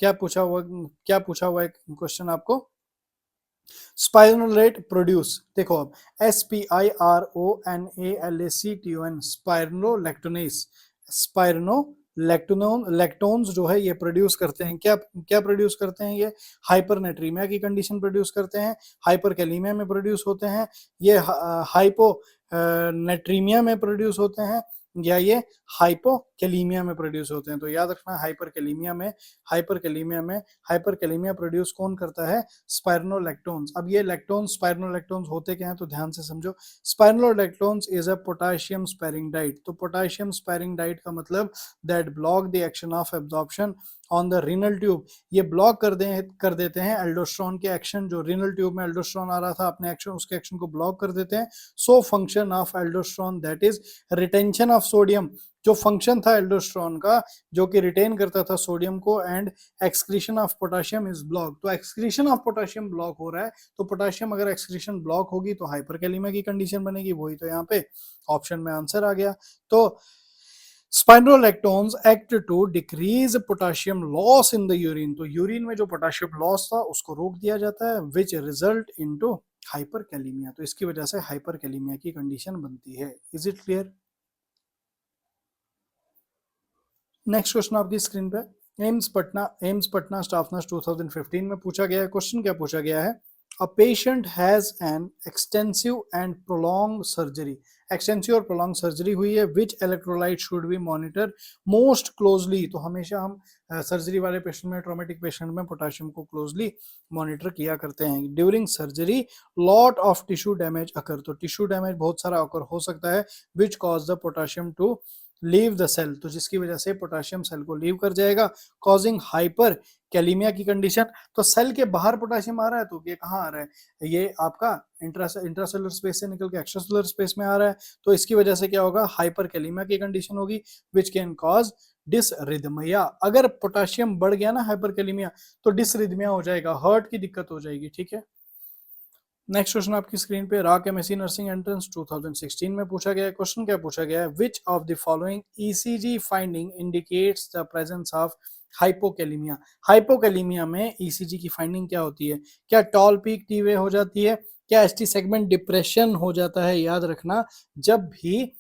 [SPEAKER 1] क्या पूछा हुआ है क्वेश्चन आपको? स्पाइरोलेट प्रोड्यूस, देखो अब SPIRONALACTON स्पाइरोलैक्टोनेस, स्पाइरोलैक्टोन्स जो है ये प्रोड्यूस करते हैं, क्या क्या प्रोड्यूस करते हैं? ये हाइपरनेट्रीमिया की कंडीशन प्रोड्यूस करते हैं, हाइपरकैलीमिया में प्रोड्यूस होते हैं, ये हाइपो नेट्रीमिया में प्रोड्यूस होते हैं, या ये हाइपोकैलीमिया में प्रोड्यूस होते हैं। तो याद रखना हाइपरकैलीमिया में, हाइपरकैलीमिया में हाइपरकैलीमिया प्रोड्यूस कौन करता है? स्पाइरोलैक्टोन्स। अब ये लैक्टोन्स, स्पाइरोलैक्टोन्स होते क्या हैं तो ध्यान से समझो। Spironolactones is a potassium sparing diet. तो पोटेशियम स्पेयरिंग डाइट का मतलब that block the action of absorption on the renal tube. ये ब्लॉक कर देते हैं एल्डोस्टेरोन के एक्शन, जो रीनल ट्यूब में एल्डोस्टेरोन आ रहा था अपने एक्शन, उसके एक्शन को ब्लॉक कर देते हैं। So function of aldosterone that is retention of sodium, जो फंक्शन था एल्डोस्टेरोन का जो कि रिटेन करता था सोडियम को, and excretion of potassium is block. तो एक्सक्रीशन ऑफ पोटेशियम ब्लॉक हो रहा है, तो पोटेशियम अगर एक्सक्रीशन ब्लॉक होगी तो हाइपरकैलीमिया की कंडीशन बनेगी, वही तो यहाँ पे ऑप्शन में आंसर आ गया। तो spironolactones act to decrease potassium loss in the urine, तो यूरिन में जो पोटेशियम लॉस था उसको रोक दिया जाता है, विच रिजल्ट इनटू हाइपरकैलीमिया। तो इसकी वजह से हाइपरकैलीमिया की कंडीशन बनती है। Is it clear? Next question आपकी स्क्रीन पे, एम्स पटना स्टाफ नर्स 2015 में पूछा गया है। क्वेश्चन क्या पूछा गया है? A patient has an extensive and prolong surgery, extensive और प्रोलॉन्ग सर्जरी हुई है, which electrolyte should be monitor most closely. तो हमेशा हम सर्जरी वाले पेशेंट में, ट्रॉमेटिक पेशेंट में पोटेशियम को क्लोजली मॉनिटर किया करते हैं। During surgery lot of tissue damage occur, तो टिश्यू डैमेज बहुत सारा अकर हो सकता है, which cause the potassium to leave the cell, तो जिसकी वजह से पोटेशियम सेल को लीव कर जाएगा, कॉजिंग हाइपर कैलीमिया की कंडीशन। तो सेल के बाहर पोटेशियम आ रहा है, तो ये कहाँ आ रहा है? ये आपका इंट्रासेलुलर स्पेस से निकल के एक्स्ट्रासेलुलर स्पेस में आ रहा है, तो इसकी वजह से क्या होगा? हाइपर कैलीमिया की कंडीशन होगी, विच कैन कॉज डिसरिदमिया। अगर पोटेशियम बढ़ गया ना हाइपर कैलीमिया, तो डिसरिदमिया हो जाएगा, हार्ट की दिक्कत हो जाएगी। ठीक है, नेक्स्ट क्वेश्चन आपकी स्क्रीन पे, राक एमएससी नर्सिंग एंट्रेंस 2016 में पूछा गया है। क्वेश्चन क्या पूछा गया है? Which of the following ECG finding indicates the presence of hypokalaemia. Hypokalaemia में ईसीजी की फाइंडिंग क्या होती है? क्या टॉल पीक टी वे हो जाती है? क्या एसटी सेगमेंट डिप्रेशन हो जाता है? याद रखना, जब भी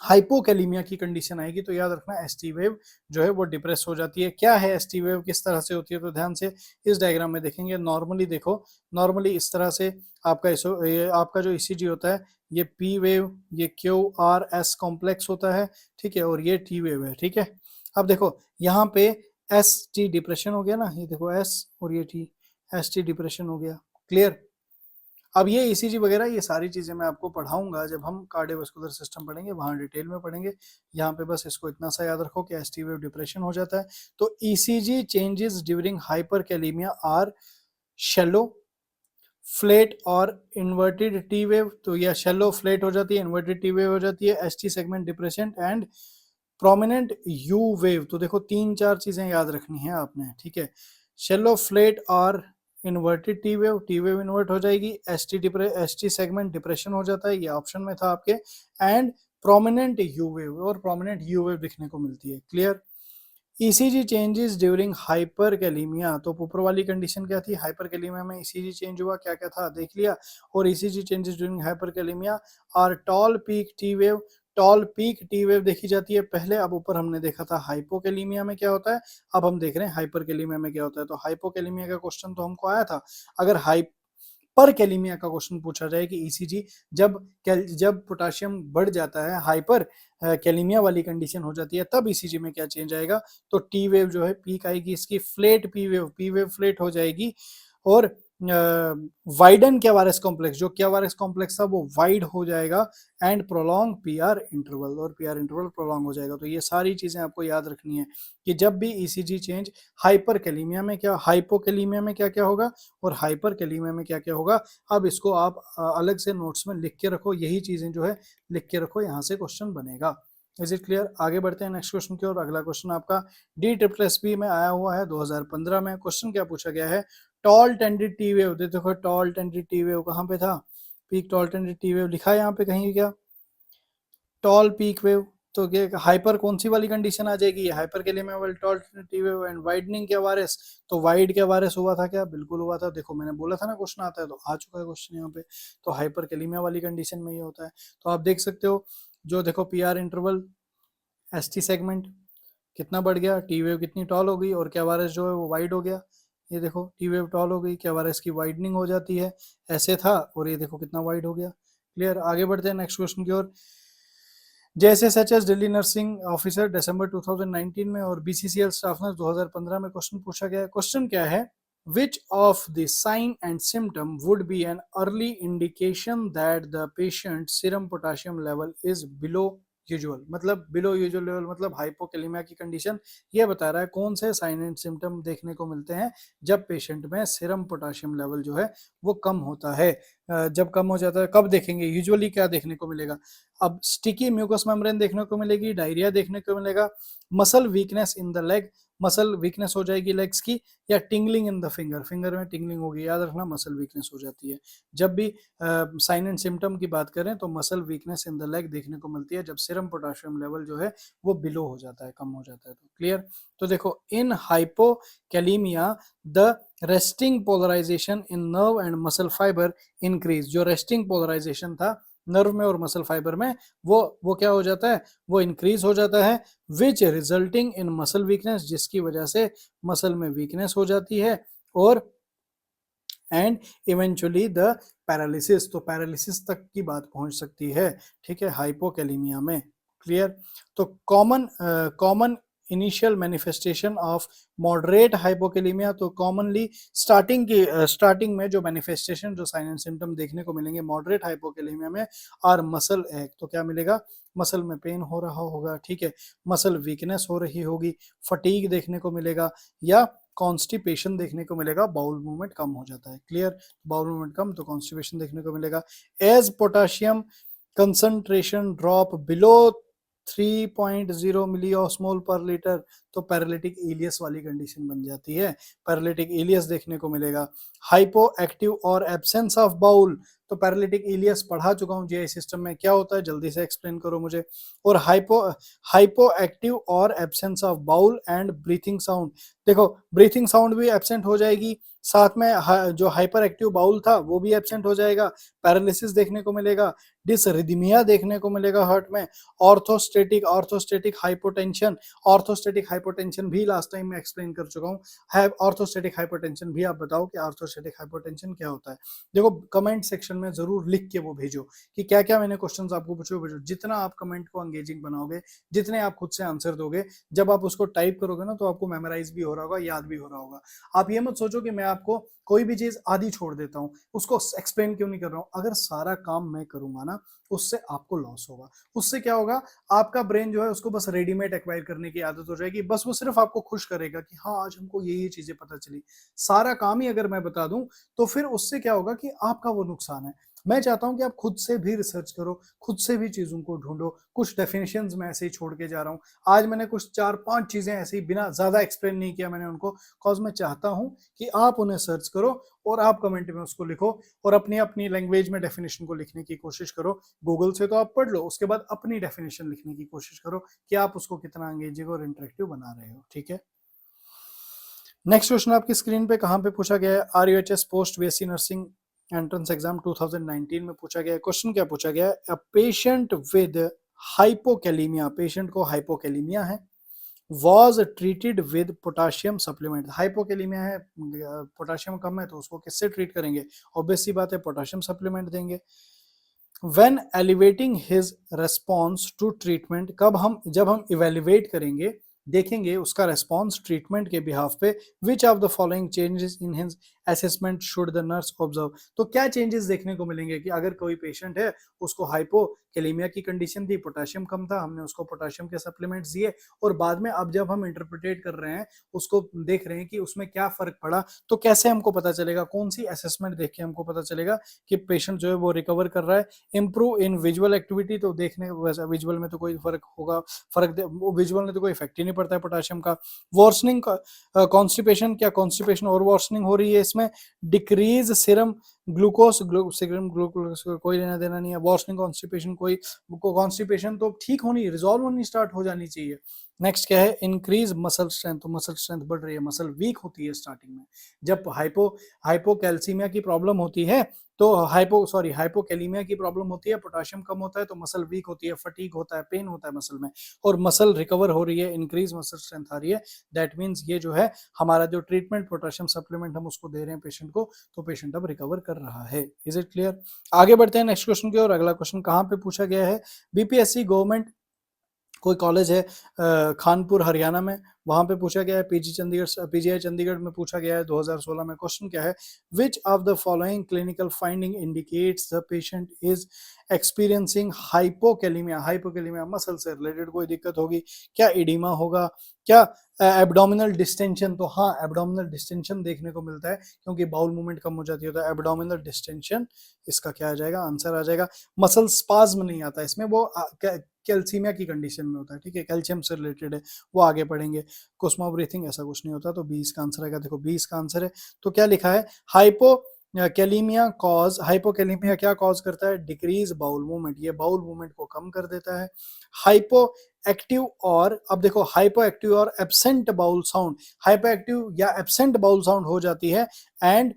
[SPEAKER 1] हाइपोकैलीमिया की कंडीशन आएगी तो याद रखना एसटी वेव जो है वो डिप्रेस हो जाती है। क्या है एसटी वेव, किस तरह से होती है? तो ध्यान से इस डायग्राम में देखेंगे। नॉर्मली देखो, नॉर्मली इस तरह से आपका ये आपका जो ईसीजी होता है, ये पी वेव, ये क्यू आर एस कॉम्प्लेक्स होता है, ठीक है, और ये टी वेव है। ठीक है, अब देखो यहाँ पे एस टी डिप्रेशन हो गया ना, ये देखो एस और ये टी, एस टी डिप्रेशन हो गया। क्लियर? अब ये ईसीजी वगैरह ये सारी चीज़ें मैं आपको पढ़ाऊंगा जब हम कार्डियोवास्कुलर सिस्टम पढ़ेंगे, वहाँ डिटेल में पढ़ेंगे। यहाँ पे बस इसको इतना सा याद रखो कि एसटी वेव डिप्रेशन हो जाता है। तो ECG changes during hyperkalaemia are shallow, flat और इन्वर्टेड टी वेव। तो यह शैलो फ्लैट हो जाती है, इन्वर्टेड टी वेव हो जाती है, ST segment depression and prominent you wave. तो देखो 3-4 चीजें याद रखनी है आपने। ठीक है, शेलो फ्लेट और इन्वर्टेड टी वेव इन्वर्ट हो जाएगी, एसटी सेगमेंट डिप्रेशन हो जाता है, ये ऑप्शन में था आपके, एंड प्रोमिनेंट यू वेव, और प्रोमिनेंट यू वेव दिखने को मिलती है। क्लियर? ईसीजी चेंजेस ड्यूरिंग हाइपरकैलीमिया, तो ऊपर वाली कंडीशन क्या थी? हाइपरकैलीमिया में ईसीजी चेंज हुआ, क्या क्या था देख लिया। और ईसीजी चेंजेस ड्यूरिंग हाइपरकैलीमिया और tall peak T wave, tall peak T wave देखी जाती है पहले। अब ऊपर हमने देखा था हाइपोकैलीमिया में क्या होता है, अब हम देख रहे हैं हाइपरकैलीमिया में क्या होता है। तो हाइपोकैलीमिया का क्वेश्चन तो हमको आया था। अगर हाइपर कैलीमिया का क्वेश्चन पूछा जाए कि ईसीजी जब पोटेशियम बढ़ जाता है, हाइपर कैलीमिया वाली कंडीशन हो जाती है, तब ईसीजी में क्या चेंज आएगा? तो टी वेव जो है पीक आएगी इसकी, फ्लेट पी वेव फ्लेट हो जाएगी, और वाइडन क्यावारेस कॉम्प्लेक्स, जो क्यावारेस कॉम्प्लेक्स था वो वाइड हो जाएगा, एंड प्रोलॉन्ग पीआर इंटरवल, और पीआर इंटरवल प्रोलॉन्ग हो जाएगा। तो ये सारी चीजें आपको याद रखनी है कि जब भी ईसीजी चेंज हाइपर कैलीमिया में क्या, हाइपोकैलीमिया में क्या क्या होगा, और हाइपर कैलीमिया में क्या क्या होगा। अब इसको आप अलग से नोट्स में लिख के रखो, यही चीजें जो है लिख के रखो, यहाँ से क्वेश्चन बनेगा। Is it clear? आगे बढ़ते हैं नेक्स्ट क्वेश्चन की ओर। अगला क्वेश्चन आपका DSSP में आया हुआ है 2015 में। क्वेश्चन क्या पूछा गया है? टॉल टेंडेड टी वेव, देखो टॉल टेंडेड टी वेव कहाँ पे था? Peak tall tented T wave लिखा है यहाँ पे कहीं क्या? टॉल पीक वेव, तो क्या हाइपर कौन सी वाली कंडीशन आ जाएगी, hyperkalaemia with alternative and widening के वायरस। तो वाइड के वायरस हुआ था क्या, बिल्कुल हुआ था। देखो मैंने बोला था ना क्वेश्चन आता है, तो आ चुका है क्वेश्चन यहाँ पे। तो हाइपरकेलेमिया वाली कंडीशन में ये होता है। तो आप देख सकते हो, जो देखो P R interval ST segment कितना बढ़ गया, टी वेव कितनी टॉल हो गई, और क्या वायरस जो है वो वाइड हो गया। ये देखो टी वेव टॉल हो गई, क्या वायरस की वाइडनिंग हो जाती है, ऐसे था और ये देखो कितना वाइड हो गया। क्लियर, आगे बढ़ते हैं नेक्स्ट क्वेश्चन की ओर। जैसे such as Delhi nursing officer दिसंबर 2019 में और बीसीसीएल स्टाफ नर्स 2015 में क्वेश्चन पूछा गया है। क्वेश्चन क्या है, which of the sign and symptom would be an early indication that the patient's serum potassium level is below usual, मतलब बिलो यूजुअल लेवल मतलब हाइपोकेलेमिया की कंडीशन ये बता रहा है कौन से साइन एंड सिम्टम देखने को मिलते हैं जब पेशेंट में सीरम पोटाशियम लेवल जो है वो कम होता है। जब कम हो जाता है कब देखेंगे, यूजुअली क्या देखने को मिलेगा। अब स्टिकी म्यूकस मेम्ब्रेन देखने को मिलेगी, डायरिया देखने को मिलेगा, muscle weakness in the leg, muscle weakness हो जाएगी लेग्स की, या tingling in the finger, finger में टिंगलिंग होगी। याद रखना मसल वीकनेस हो जाती है। जब भी साइन एंड सिम्टम की बात करें तो muscle weakness in the leg देखने को मिलती है जब सीरम पोटाशियम लेवल जो है वो बिलो हो जाता है, कम हो जाता है। तो क्लियर। तो देखो in hypokalaemia the resting polarisation in nerve and muscle fibre increase. जो रेस्टिंग पोलराइजेशन था नर्व में और मसल फाइबर में वो क्या हो जाता है, वो इंक्रीज हो जाता है, विच रिजल्टिंग इन मसल वीकनेस, जिसकी वजह से मसल में वीकनेस हो जाती है, और एंड इवेंचुअली द पैरालिसिस, तो पैरालिसिस तक की बात पहुंच सकती है। ठीक है, हाइपोकैलीमिया में। क्लियर। तो common initial manifestation of moderate hypokalaemia, तो कॉमनली स्टार्टिंग में जो मैनिफेस्टेशन जो साइन एंड सिम्टम देखने को मिलेंगे मॉडरेट हाइपोकैलीमिया में, और मसल एक, तो क्या मिलेगा, मसल में पेन हो रहा होगा, ठीक है, मसल वीकनेस हो रही होगी, फटीग देखने को मिलेगा, या कॉन्स्टिपेशन देखने को मिलेगा, बाउल मूवमेंट कम हो जाता है। क्लियर, बाउल मूवमेंट कम तो कॉन्स्टिपेशन देखने को मिलेगा। As potassium concentration drop below 3.0 milliosmol per litre, तो पैरालिटिक इलियस वाली कंडीशन बन जाती है, पैरालिटिक इलियस देखने को मिलेगा। हाइपो एक्टिव और एब्सेंस ऑफ बाउल, तो पैरालिटिक इलियस पढ़ा चुका हूं जीआई सिस्टम में, क्या होता है जल्दी से एक्सप्लेन करो मुझे। और हाइपो एक्टिव और absence of bowel and breathing sound, देखो ब्रीथिंग साउंड भी एब्सेंट हो जाएगी, साथ में जो हाइपर एक्टिव बाउल था वो भी एब्सेंट हो जाएगा, पैरालिसिस देखने को मिलेगा, डिसरिदमिया देखने को मिलेगा हार्ट में, ऑर्थोस्टेटिक हाइपोटेंशन भी लास्ट टाइम में एक्सप्लेन कर चुका हूँ। ऑर्थोस्टेटिक हाइपोटेंशन भी आप बताओ कि ऑर्थोस्टेटिक हाइपोटेंशन क्या होता है। देखो कमेंट सेक्शन में जरूर लिख के वो भेजो कि क्या क्या मैंने क्वेश्चंस आपको पूछे, भेजो। जितना आप कमेंट को एंगेजिंग बनाओगे, जितने आप खुद से आंसर दोगे, जब आप उसको टाइप करोगे ना तो आपको मेमोराइज भी हो रहा होगा, याद भी हो रहा होगा। आप ये मत सोचो कि मैं आपको कोई भी चीज आधी छोड़ देता हूँ, उसको एक्सप्लेन क्यों नहीं कर रहा हूँ। अगर सारा काम मैं करूंगा ना उससे आपको लॉस होगा। उससे क्या होगा, आपका ब्रेन जो है उसको बस रेडीमेड एक्वायर करने की आदत हो जाएगी, बस वो सिर्फ आपको खुश करेगा कि हाँ आज हमको ये चीजें पता चली। सारा काम ही अगर मैं बता दूं तो फिर उससे क्या होगा कि आपका वो नुकसान है। मैं चाहता हूं कि आप खुद से भी रिसर्च करो, खुद से भी चीजों को ढूंढो। कुछ डेफिनेशंस मैं ऐसे ही छोड़ के जा रहा हूं। आज मैंने कुछ 4-5 चीजें ऐसे ही बिना ज्यादा एक्सप्लेन नहीं किया मैंने उनको, कॉज मैं चाहता हूं कि आप उन्हें सर्च करो और आप कमेंट में उसको लिखो, और अपनी अपनी लैंग्वेज में डेफिनेशन को लिखने की कोशिश करो। गूगल से तो आप पढ़ लो, उसके बाद अपनी डेफिनेशन लिखने की कोशिश करो कि आप उसको कितना एंगेजिंग और इंटरेक्टिव बना रहे हो। ठीक है, नेक्स्ट क्वेश्चन आपकी स्क्रीन पे कहां पे पूछा गया है, RUHS post BSc nursing entrance exam 2019 में पूछा गया है। क्वेश्चन क्या पूछा गया है, a patient with hypokalaemia, patient को हाइपोकैलीमिया है, was treated with potassium supplement. Hypokalaemia है, पोटाशियम कम है, तो उसको किससे ट्रीट करेंगे, ऑब्वियस सी बात है पोटाशियम सप्लीमेंट देंगे। when elevating his response to treatment, जब हम इवेल्युएट करेंगे, देखेंगे उसका रेस्पॉन्स ट्रीटमेंट के बिहाफ पे, which of the following changes in his assessment should the nurse observe, तो क्या चेंजेस देखने को मिलेंगे कि अगर कोई पेशेंट है उसको हाइपोकैलीमिया की कंडीशन थी, पोटाशियम कम था, हमने उसको पोटाशियम के सप्लीमेंट्स दिए, और बाद में अब जब हम इंटरप्रिटेट कर रहे हैं उसको देख रहे हैं कि उसमें क्या फर्क पड़ा, तो कैसे हमको पता चलेगा, कौन सी असेसमेंट देख के हमको पता चलेगा कि पेशेंट जो है वो रिकवर कर रहा है। इंप्रूव इन विजुअल एक्टिविटी, तो देखने वैसा विजुअल में तो कोई फर्क होगा, विजुअल में तो कोई इफेक्ट ही नहीं पड़ता है पोटाशियम का। वर्सनिंग कॉन्स्टिपेशन, क्या कॉन्स्टिपेशन और वर्सनिंग हो रही है इसमें। Decrease serum glucose serum glucose कोई लेना देना नहीं है। वॉशनिंग कॉन्स्टिपेशन, कोई कॉन्स्टिपेशन तो ठीक होनी, रिजॉल्व होनी स्टार्ट हो जानी चाहिए। नेक्स्ट क्या है, इंक्रीज मसल स्ट्रेंथ, तो मसल स्ट्रेंथ बढ़ रही है, मसल वीक होती है स्टार्टिंग में। जब हाइपोकैल्सीमिया की प्रॉब्लम होती है तो हाइपोकैलीमिया की प्रॉब्लम होती है, पोटाशियम कम होता है तो मसल वीक होती है, फटीग होता है, पेन होता है मसल में, और मसल रिकवर हो रही है, इंक्रीज मसल स्ट्रेंथ आ रही है। दैट मीन्स ये जो है हमारा जो ट्रीटमेंट पोटाशियम सप्लीमेंट हम उसको दे रहे हैं पेशेंट को, तो पेशेंट अब रिकवर कर रहा है। Is it clear? आगे बढ़ते हैं नेक्स्ट क्वेश्चन की ओर। अगला क्वेश्चन कहाँ पे पूछा गया है, बीपीएससी गवर्नमेंट कोई कॉलेज है खानपुर हरियाणा में, वहां पे पूछा गया है। पीजीआई चंडीगढ़ में पूछा गया है 2016 में। क्वेश्चन क्या है, which of the following clinical finding indicates the patient is experiencing hypokalaemia. Hypokalaemia muscle से रिलेटेड कोई दिक्कत होगी क्या, इडीमा होगा क्या, एब्डोमिनल डिस्टेंशन, तो हाँ एब्डोमिनल डिस्टेंशन देखने को मिलता है क्योंकि बाउल मूवमेंट कम हो जाती है, तो एब्डोमिनल डिस्टेंशन इसका क्या आ जाएगा, आंसर आ जाएगा। मसल स्पाज्म नहीं आता इसमें, वो कैल्सीमिया की कंडीशन में होता है, ठीक है, कैल्शियम से रिलेटेड है, वो आगे पढ़ेंगे। कोस्मा ब्रीथिंग ऐसा कुछ नहीं होता, तो 20 का आंसर आएगा। देखो 20 का आंसर है, तो क्या लिखा है, हाइपोकैलीमिया क्या कॉज करता है, डिक्रीज बाउल मूवमेंट, ये बाउल मूवमेंट को कम कर देता है। हाइपो एक्टिव और, अब देखो हाइपो एक्टिव और absent bowel sound, hypo active या एब्सेंट बाउल साउंड हो जाती है, एंड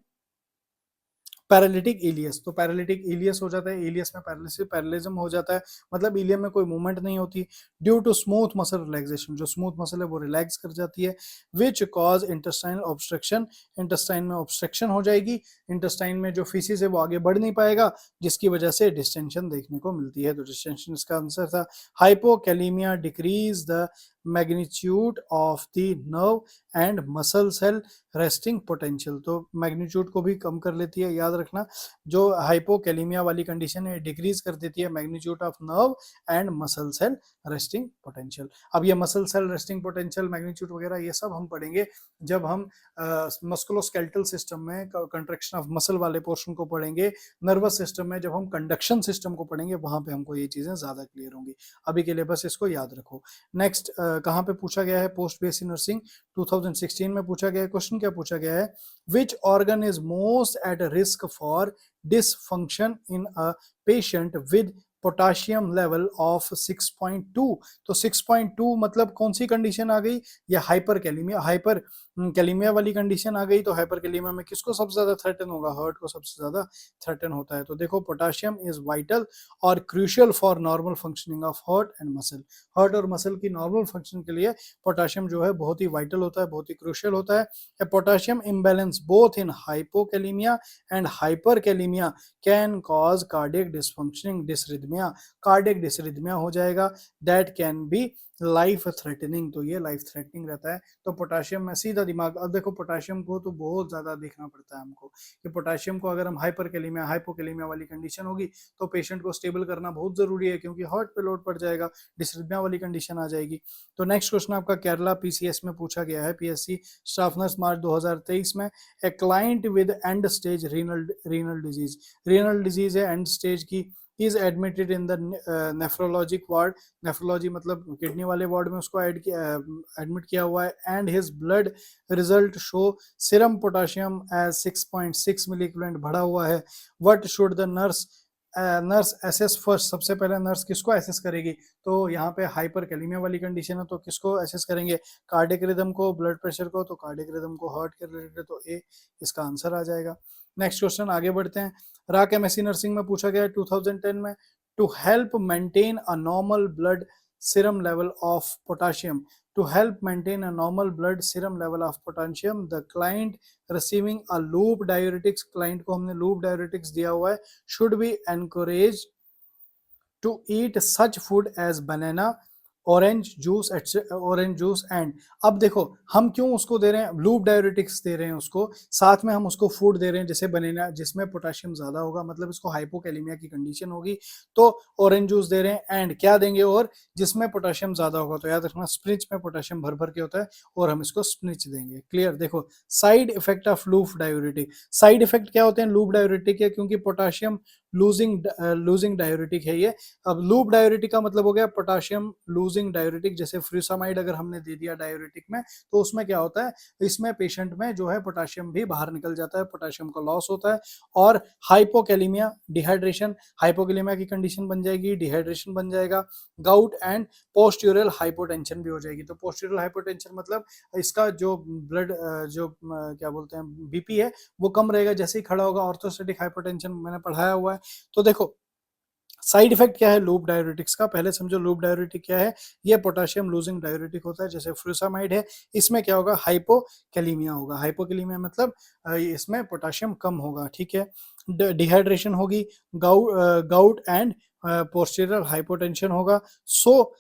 [SPEAKER 1] पैरालिटिक इलियस, तो पैरालिटिक इलियस हो जाता है, इलियस में पैरालिज्म हो जाता है, मतलब इलियम में कोई मूवमेंट नहीं होती। Due to smooth muscle relaxation, जो स्मूथ मसल है वो रिलैक्स कर जाती है। Which cause intestinal obstruction, intestine में ऑब्स्ट्रक्शन हो जाएगी, इंटेस्टाइन में जो फीसिस है वो आगे बढ़ नहीं पाएगा, जिसकी वजह से डिस्टेंशन देखने को मिलती है, तो डिस्टेंशन इसका आंसर था। Hypokalemia decrease the magnitude of the nerve and muscle cell resting potential, तो मैग्नीट्यूड को भी कम कर लेती है, याद रखना। जो हाइपोकैलीमिया वाली कंडीशन है डिक्रीज कर देती है magnitude of nerve and muscle cell resting potential. अब ये muscle cell resting potential, magnitude वगैरह ये सब हम पढ़ेंगे जब हम मस्कुलोस्केलेटल सिस्टम में कंट्रैक्शन ऑफ मसल वाले पोर्शन को पढ़ेंगे। नर्वस सिस्टम में जब हम कंडक्शन सिस्टम को पढ़ेंगे वहां पे हमको ये चीजें ज्यादा क्लियर होंगी। अभी के लिए बस इसको याद रखो। नेक्स्ट कहाँ पे पूछा गया है, पोस्ट बेसिक नर्सिंग 2016 में पूछा गया है। क्वेश्चन क्या पूछा गया है, which organ is most at risk for dysfunction in a patient with potassium level of 6.2, तो 6.2 मतलब कौन सी कंडीशन आ गई, ये हाइपर कैलीमिया वाली कंडीशन आ गई। तो हाइपर कैलीमिया में किसको सबसे ज्यादा थ्रेटन होगा, हार्ट को सबसे ज्यादा थ्रेटन होता है। तो देखो पोटाशियम इज वाइटल और crucial for normal functioning of heart and muscle, heart और मसल की नॉर्मल फंक्शन के लिए पोटाशियम जो है बहुत ही वाइटल होता है, बहुत ही क्रूशियल होता है। Potassium imbalance both in hypokalaemia and hyperkalaemia can cause cardiac dysfunctioning dysrhythmia, cardiac dysrhythmia हो जाएगा, that can be life threatening, तो ये लाइफ थ्रेटनिंग रहता है। तो पोटाशियम में सीधा दिमाग, अब देखो पोटाशियम को तो बहुत ज्यादा देखना पड़ता है हमको, कि पोटाशियम को अगर हम हाइपरकैलीमिया हाइपोकैलीमिया वाली कंडीशन होगी तो पेशेंट को स्टेबल करना बहुत जरूरी है, क्योंकि हार्ट पे लोड पड़ जाएगा, डिसरिथमिया वाली कंडीशन आ जाएगी। तो नेक्स्ट क्वेश्चन आपका केरला पीसीएस में पूछा गया है, पीएससी स्टाफ नर्स मार्च 2023 में। A client with end stage renal disease है एंड स्टेज की, is admitted in the nephrologic ward, nephrology मतलब किडनी वाले वार्ड में उसको एडमिट किया हुआ है, and his blood result show serum potassium as 6.6 milliequivalent बढ़ा हुआ है। What should the nurse assess first, सबसे पहले नर्स किसको एसेस करेगी, तो यहाँ पे हाइपर कैलीमिया वाली कंडीशन है तो किसको एसेस करेंगे, कार्डियक रिदम को, ब्लड प्रेशर को, तो कार्डियक रिदम को हार्ट के रिलेटेड, तो ए इसका आंसर आ जाएगा। नेक्स्ट क्वेश्चन आगे बढ़ते हैं। राक एमएससी नर्सिंग में पूछा गया है 2010 में, to help maintain a normal blood serum level of potassium, to help maintain a normal blood serum level of potassium the client receiving a loop diuretics, client को हमने लूप डायूरेटिक्स दिया हुआ है, should be encourage to eat such food as banana, orange juice and, अब देखो हम क्यों उसको दे रहे हैं, लूप डायूरेटिक्स दे रहे हैं उसको, साथ में हम उसको फूड दे रहे हैं जैसे बनाना जिसमें पोटेशियम ज्यादा होगा, मतलब इसको हाइपोकैलीमिया की कंडीशन होगी, तो ऑरेंज जूस दे रहे हैं, एंड क्या देंगे और जिसमें पोटेशियम ज्यादा होगा, तो याद रखना स्प्रिच में पोटेशियम भर भर के होता है और हम इसको स्प्रिच देंगे। क्लियर? देखो side effect of loop diuretic, side effect क्या होते हैं लूप डायूरेटिक के, क्योंकि पोटेशियम लूजिंग डायूरेटिक है ये। अब लूप डायूरेटिक का मतलब हो गया पोटाशियम लूजिंग डायूरेटिक। जैसे फ्यूसामाइड अगर हमने दे दिया डायूरेटिक में तो उसमें क्या होता है, इसमें पेशेंट में जो है पोटाशियम भी बाहर निकल जाता है, पोटाशियम का लॉस होता है। और हाइपोकैलेमिया डिहाइड्रेशन, हाइपोकैलेमिया की कंडीशन बन जाएगी, डिहाइड्रेशन बन जाएगा, गाउट एंड पोस्ट्यूरल हाइपोटेंशन भी हो जाएगी। तो पोस्ट्यूरल हाइपोटेंशन मतलब इसका जो ब्लड जो क्या बोलते हैं बीपी है वो कम रहेगा जैसे ही खड़ा होगा। ऑर्थोस्टैटिक हाइपोटेंशन मैंने पढ़ाया हुआ है। तो देखो साइड इफेक्ट क्या है लूप डायूरेटिक्स का, पहले समझो लूप डायूरेटिक क्या है। ये पोटाशियम लूजिंग डायूरेटिक होता है। जैसे फ्यूसामाइड है, इसमें क्या होगा, हाइपोकैलेमिया होगा। हाइपोकैलेमिया मतलब इसमें पोटाशियम कम होगा, ठीक है। डिहाइड्रेशन होगी, गाउट एंड पोस्टीरियर हाइपोटेंशन होगा। So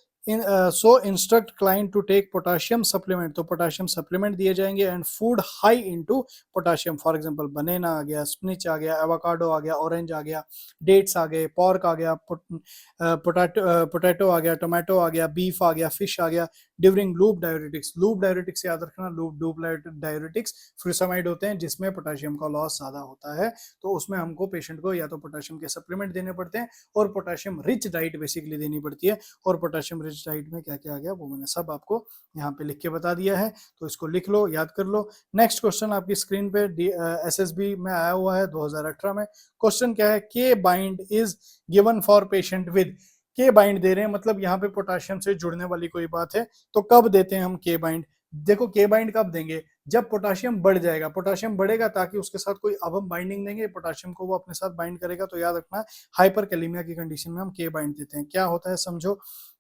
[SPEAKER 1] instruct client to take potassium supplement, तो पोटाशियम सप्लीमेंट दिए जाएंगे। And food high into potassium, for example banana आ गया, स्पिनच आ गया, एवोकाडो आ गया, ऑरेंज आ गया, डेट्स आ गए, पॉर्क आ गया, पोटैटो आ गया, टोमेटो आ गया, बीफ आ गया, फिश आ गया during loop diuretics. Loop diuretics याद रखना, लूप डायूरेटिक्स फ्यूसामाइड होते हैं जिसमें पोटाशियम का लॉस ज्यादा होता है। तो उसमें हमको पेशेंट को या तो पोटाशियम के सप्लीमेंट देने पड़ते हैं और पोटाशियम रिच डाइट बेसिकली देनी पड़ती है। और पोटाशियम रिच डाइट में क्या क्या आ गया वो मैंने सब आपको यहाँ पे लिख के बता दिया है, तो इसको लिख लो, याद कर लो। नेक्स्ट क्वेश्चन आपकी स्क्रीन पे SSB में आया हुआ है 2018 में। क्वेश्चन क्या है, के bind is given for patient with, के बाइंड दे रहे हैं मतलब यहाँ पे पोटाशियम से जुड़ने वाली कोई बात है। तो कब देते हैं हम के बाइंड, देखो के बाइंड कब देंगे, जब पोटाशियम बढ़ जाएगा, पोटाशियम बढ़ेगा ताकि उसके साथ कोई, अब हम बाइंडिंग देंगे पोटाशियम को, वो अपने साथ बाइंड करेगा। तो याद रखना हाइपरकैलेमिया की कंडीशन में हम के बाइंड देते हैं। क्या होता है समझो,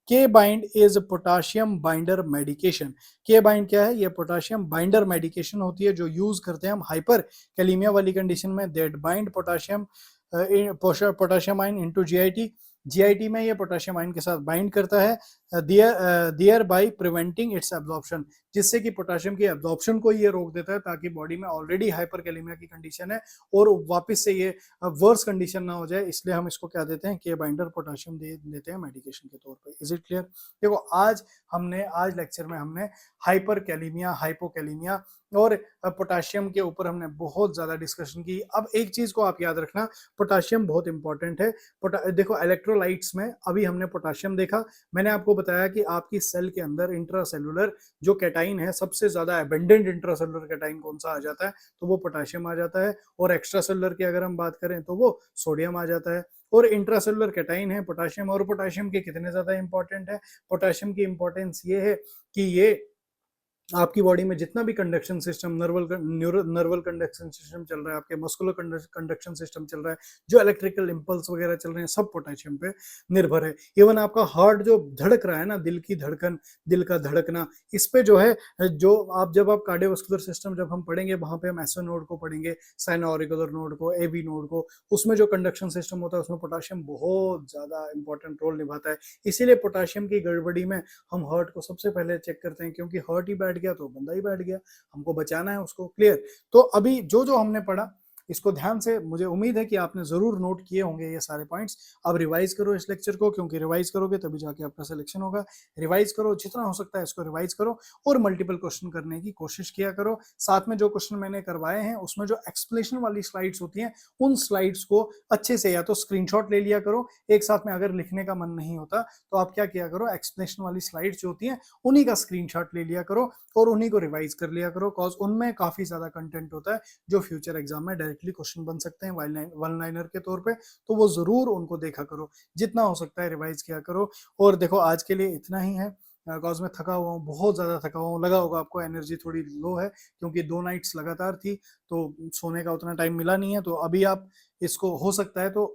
[SPEAKER 1] के bind is potassium binder medication. के बाइंड क्या है, ये पोटाशियम बाइंडर मेडिकेशन होती है जो यूज करते हैं हम हाइपर कैलीमिया वाली कंडीशन में। That bind potassium potassium ion into GIT, GIT में ये पोटाशियम आयन के साथ बाइंड करता है, thereby preventing its absorption, जिससे कि पोटाशियम की एब्जॉर्प्शन को ये रोक देता है ताकि बॉडी में ऑलरेडी हाइपरकैलेमिया की कंडीशन है और वापस से ये वर्स कंडीशन ना हो जाए, इसलिए हम इसको क्या देते हैं, के बाइंडर पोटाशियम दे देते हैं मेडिकेशन के तौर पे। Is it clear. देखो आज लेक्चर में हमने हाइपरकैलेमिया, हाइपोकैलेमिया और पोटाशियम के ऊपर हमने बहुत ज्यादा डिस्कशन की। अब एक चीज को आप याद रखना, पोटाशियम बहुत इंपॉर्टेंट है। देखो इलेक्ट्रोलाइट्स में अभी हमने पोटाशियम देखा, मैंने आपको बताया कि आपकी सेल के अंदर इंट्रासेलुलर जो कैटाइन है, सबसे ज्यादा एबेंडेंट इंट्रासेलुलर कैटाइन कौन सा आ जाता है, तो वो पोटाशियम आ जाता है। और एक्स्ट्रा सेलुलर की अगर हम बात करें तो वो सोडियम आ जाता है। और इंट्रासेलुलर कैटाइन है पोटाशियम, और पोटाशियम के कितने ज्यादा इंपॉर्टेंट है, पोटाशियम की इंपॉर्टेंस ये है कि ये आपकी बॉडी में जितना भी conduction system, Narwal conduction system चल रहा है, आपके मस्कुलर कंडक्शन सिस्टम चल रहा है, जो इलेक्ट्रिकल इंपल्स वगैरह चल रहे हैं, सब पोटेशियम पे निर्भर है। इवन आपका हार्ट जो धड़क रहा है ना, दिल की धड़कन, दिल का धड़कना, इस पे जो है, जो आप जब आप कार्डियोवास्कुलर सिस्टम जब हम पढ़ेंगे वहां पे हम एसओ नोड को पढ़ेंगे, साइनोऑरिकुलर नोड को, एबी नोड को, उसमें जो कंडक्शन सिस्टम होता है उसमें पोटाशियम बहुत ज्यादा इंपॉर्टेंट रोल निभाता है। इसीलिए पोटाशियम की गड़बड़ी में हम हार्ट को सबसे पहले चेक करते हैं, क्योंकि हार्ट ही बैठ गया तो बंदा ही बैठ गया, हमको बचाना है उसको। क्लियर। तो अभी जो जो हमने पढ़ा इसको ध्यान से, मुझे उम्मीद है कि आपने जरूर नोट किए होंगे ये सारे पॉइंट्स। अब रिवाइज करो इस लेक्चर को, क्योंकि रिवाइज करोगे तभी जाके आपका सिलेक्शन होगा। रिवाइज करो, जितना हो सकता है इसको रिवाइज करो और मल्टीपल क्वेश्चन करने की कोशिश किया करो। साथ में जो क्वेश्चन मैंने करवाए हैं उसमें जो एक्सप्लेनेशन वाली स्लाइड्स होती हैं, उन स्लाइड्स को अच्छे से या तो स्क्रीनशॉट ले लिया करो, एक साथ में अगर लिखने का मन नहीं होता तो आप क्या किया करो, एक्सप्लेनेशन वाली स्लाइड्स जो होती हैं उन्हीं का स्क्रीनशॉट ले लिया करो और उन्हीं को रिवाइज कर लिया करो, कॉज उनमें काफी ज्यादा कंटेंट होता है जो फ्यूचर एग्जाम में डायरेक्टली क्वेश्चन बन सकते हैं वन लाइनर के तौर पे। तो वो जरूर उनको देखा करो, जितना हो सकता है रिवाइज किया करो। और देखो आज के लिए इतना ही है, कॉज मैं थका हुआ हूँ, बहुत ज्यादा थका हुआ हूँ, लगा होगा आपको एनर्जी थोड़ी लो है क्योंकि 2 नाइट्स लगातार थी तो सोने का उतना टाइम मिला नहीं है। तो अभी आप इसको हो सकता है तो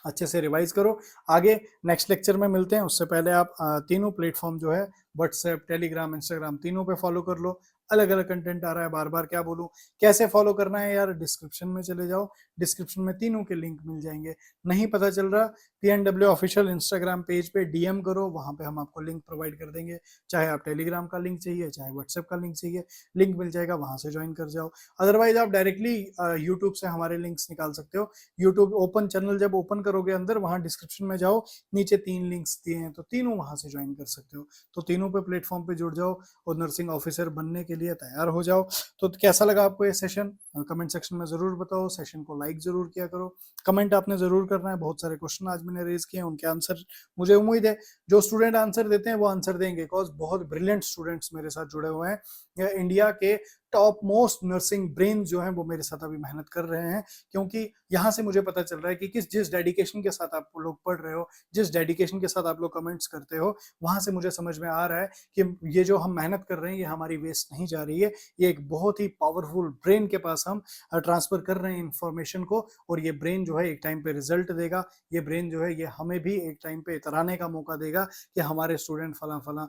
[SPEAKER 1] अच्छे से रिवाइज करो। आगे नेक्स्ट लेक्चर में मिलते हैं, उससे पहले आप तीनों प्लेटफॉर्म जो है व्हाट्सएप, टेलीग्राम, इंस्टाग्राम, तीनों पे फॉलो कर लो। अलग अलग कंटेंट आ रहा है, बार बार क्या बोलूं, कैसे फॉलो करना है यार, डिस्क्रिप्शन में चले जाओ, डिस्क्रिप्शन में तीनों के लिंक मिल जाएंगे। नहीं पता चल रहा, PNW ऑफिशियल इंस्टाग्राम पेज पे DM करो, वहां पे हम आपको लिंक प्रोवाइड कर देंगे। चाहे आप टेलीग्राम का लिंक चाहिए, चाहे व्हाट्सएप का लिंक चाहिए, लिंक मिल जाएगा, वहां से ज्वाइन कर जाओ। अदरवाइज आप डायरेक्टली यूट्यूब से हमारे लिंक्स निकाल सकते हो। यूट्यूब ओपन चैनल जब ओपन करोगे अंदर, वहां डिस्क्रिप्शन में जाओ, नीचे 3 लिंक्स दिए हैं तो तीनों वहां से ज्वाइन कर सकते हो। तो तीनों तीनों पे प्लेटफॉर्म पे जुड़ जाओ और नर्सिंग ऑफिसर बनने के लिए तैयार हो जाओ। तो कैसा लगा आपको ये सेशन? कमेंट सेक्शन में जरूर बताओ। सेशन को लाइक जरूर किया करो, कमेंट आपने जरूर करना है। बहुत सारे क्वेश्चन आज मैंने रेज किए, उनके आंसर मुझे उम्मीद है जो स्टूडेंट आंसर देते हैं वो आंसर देंगे, बिकॉज बहुत ब्रिलियंट स्टूडेंट्स मेरे साथ जुड़े हुए हैं। इंडिया के टॉप मोस्ट नर्सिंग ब्रेन जो हैं वो मेरे साथ अभी मेहनत कर रहे हैं, क्योंकि यहाँ से मुझे पता चल रहा है कि जिस डेडिकेशन के साथ आप लोग पढ़ रहे हो, जिस डेडिकेशन के साथ आप लोग कमेंट्स करते हो, वहां से मुझे समझ में आ रहा है कि ये जो हम मेहनत कर रहे हैं ये हमारी वेस्ट नहीं जा रही है। ये एक बहुत ही पावरफुल ब्रेन के पास हम ट्रांसफर कर रहे हैं इंफॉर्मेशन को, और ये ब्रेन जो है एक टाइम पे रिजल्ट देगा। ये ब्रेन जो है ये हमें भी एक टाइम पे इतराने का मौका देगा कि हमारे स्टूडेंट फला फला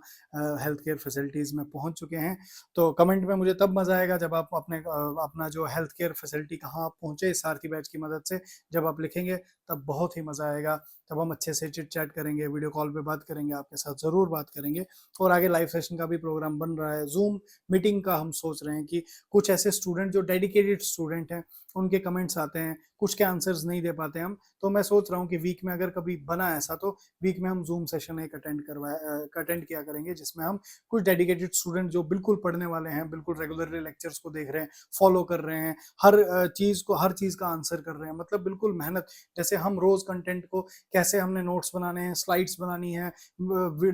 [SPEAKER 1] हेल्थ केयर फैसिलिटीज में पहुंच चुके हैं। तो कमेंट में मुझे तब मजा आएगा जब आप अपना जो हेल्थ केयर फैसिलिटी कहाँ आप पहुंचे इस सारथी बैच की मदद से, जब आप लिखेंगे तब बहुत ही मजा आएगा। तब हम अच्छे से चिट चैट करेंगे, वीडियो कॉल पे बात करेंगे, आपके साथ जरूर बात करेंगे। और आगे लाइव सेशन का भी प्रोग्राम बन रहा है, जूम मीटिंग का हम सोच रहे हैं कि कुछ ऐसे स्टूडेंट जो डेडिकेटेड स्टूडेंट हैं उनके कमेंट्स आते हैं, कुछ के आंसर्स नहीं दे पाते हम, तो मैं सोच रहा हूँ कि वीक में अगर कभी बना ऐसा तो वीक में हम जूम सेशन एक अटेंड किया करेंगे, जिसमें हम कुछ डेडिकेटेड स्टूडेंट जो बिल्कुल पढ़ने वाले हैं, बिल्कुल रेगुलरली लेक्चर्स को देख रहे हैं, फॉलो कर रहे हैं, हर चीज का आंसर कर रहे हैं, मतलब बिल्कुल मेहनत। जैसे हम रोज कंटेंट को कैसे हमने नोट्स बनाने हैं, स्लाइड्स बनानी है,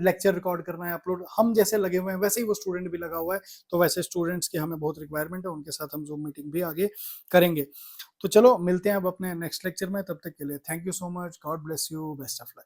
[SPEAKER 1] लेक्चर रिकॉर्ड करना है, अपलोड, हम जैसे लगे हुए हैं वैसे ही वो स्टूडेंट भी लगा हुआ है। तो वैसे स्टूडेंट्स की हमें बहुत रिक्वायरमेंट है, उनके साथ हम जूम मीटिंग भी आगे करेंगे। तो चलो मिलते हैं अब अपने नेक्स्ट लेक्चर में, तब तक के लिए thank you so much, God bless you, best of luck.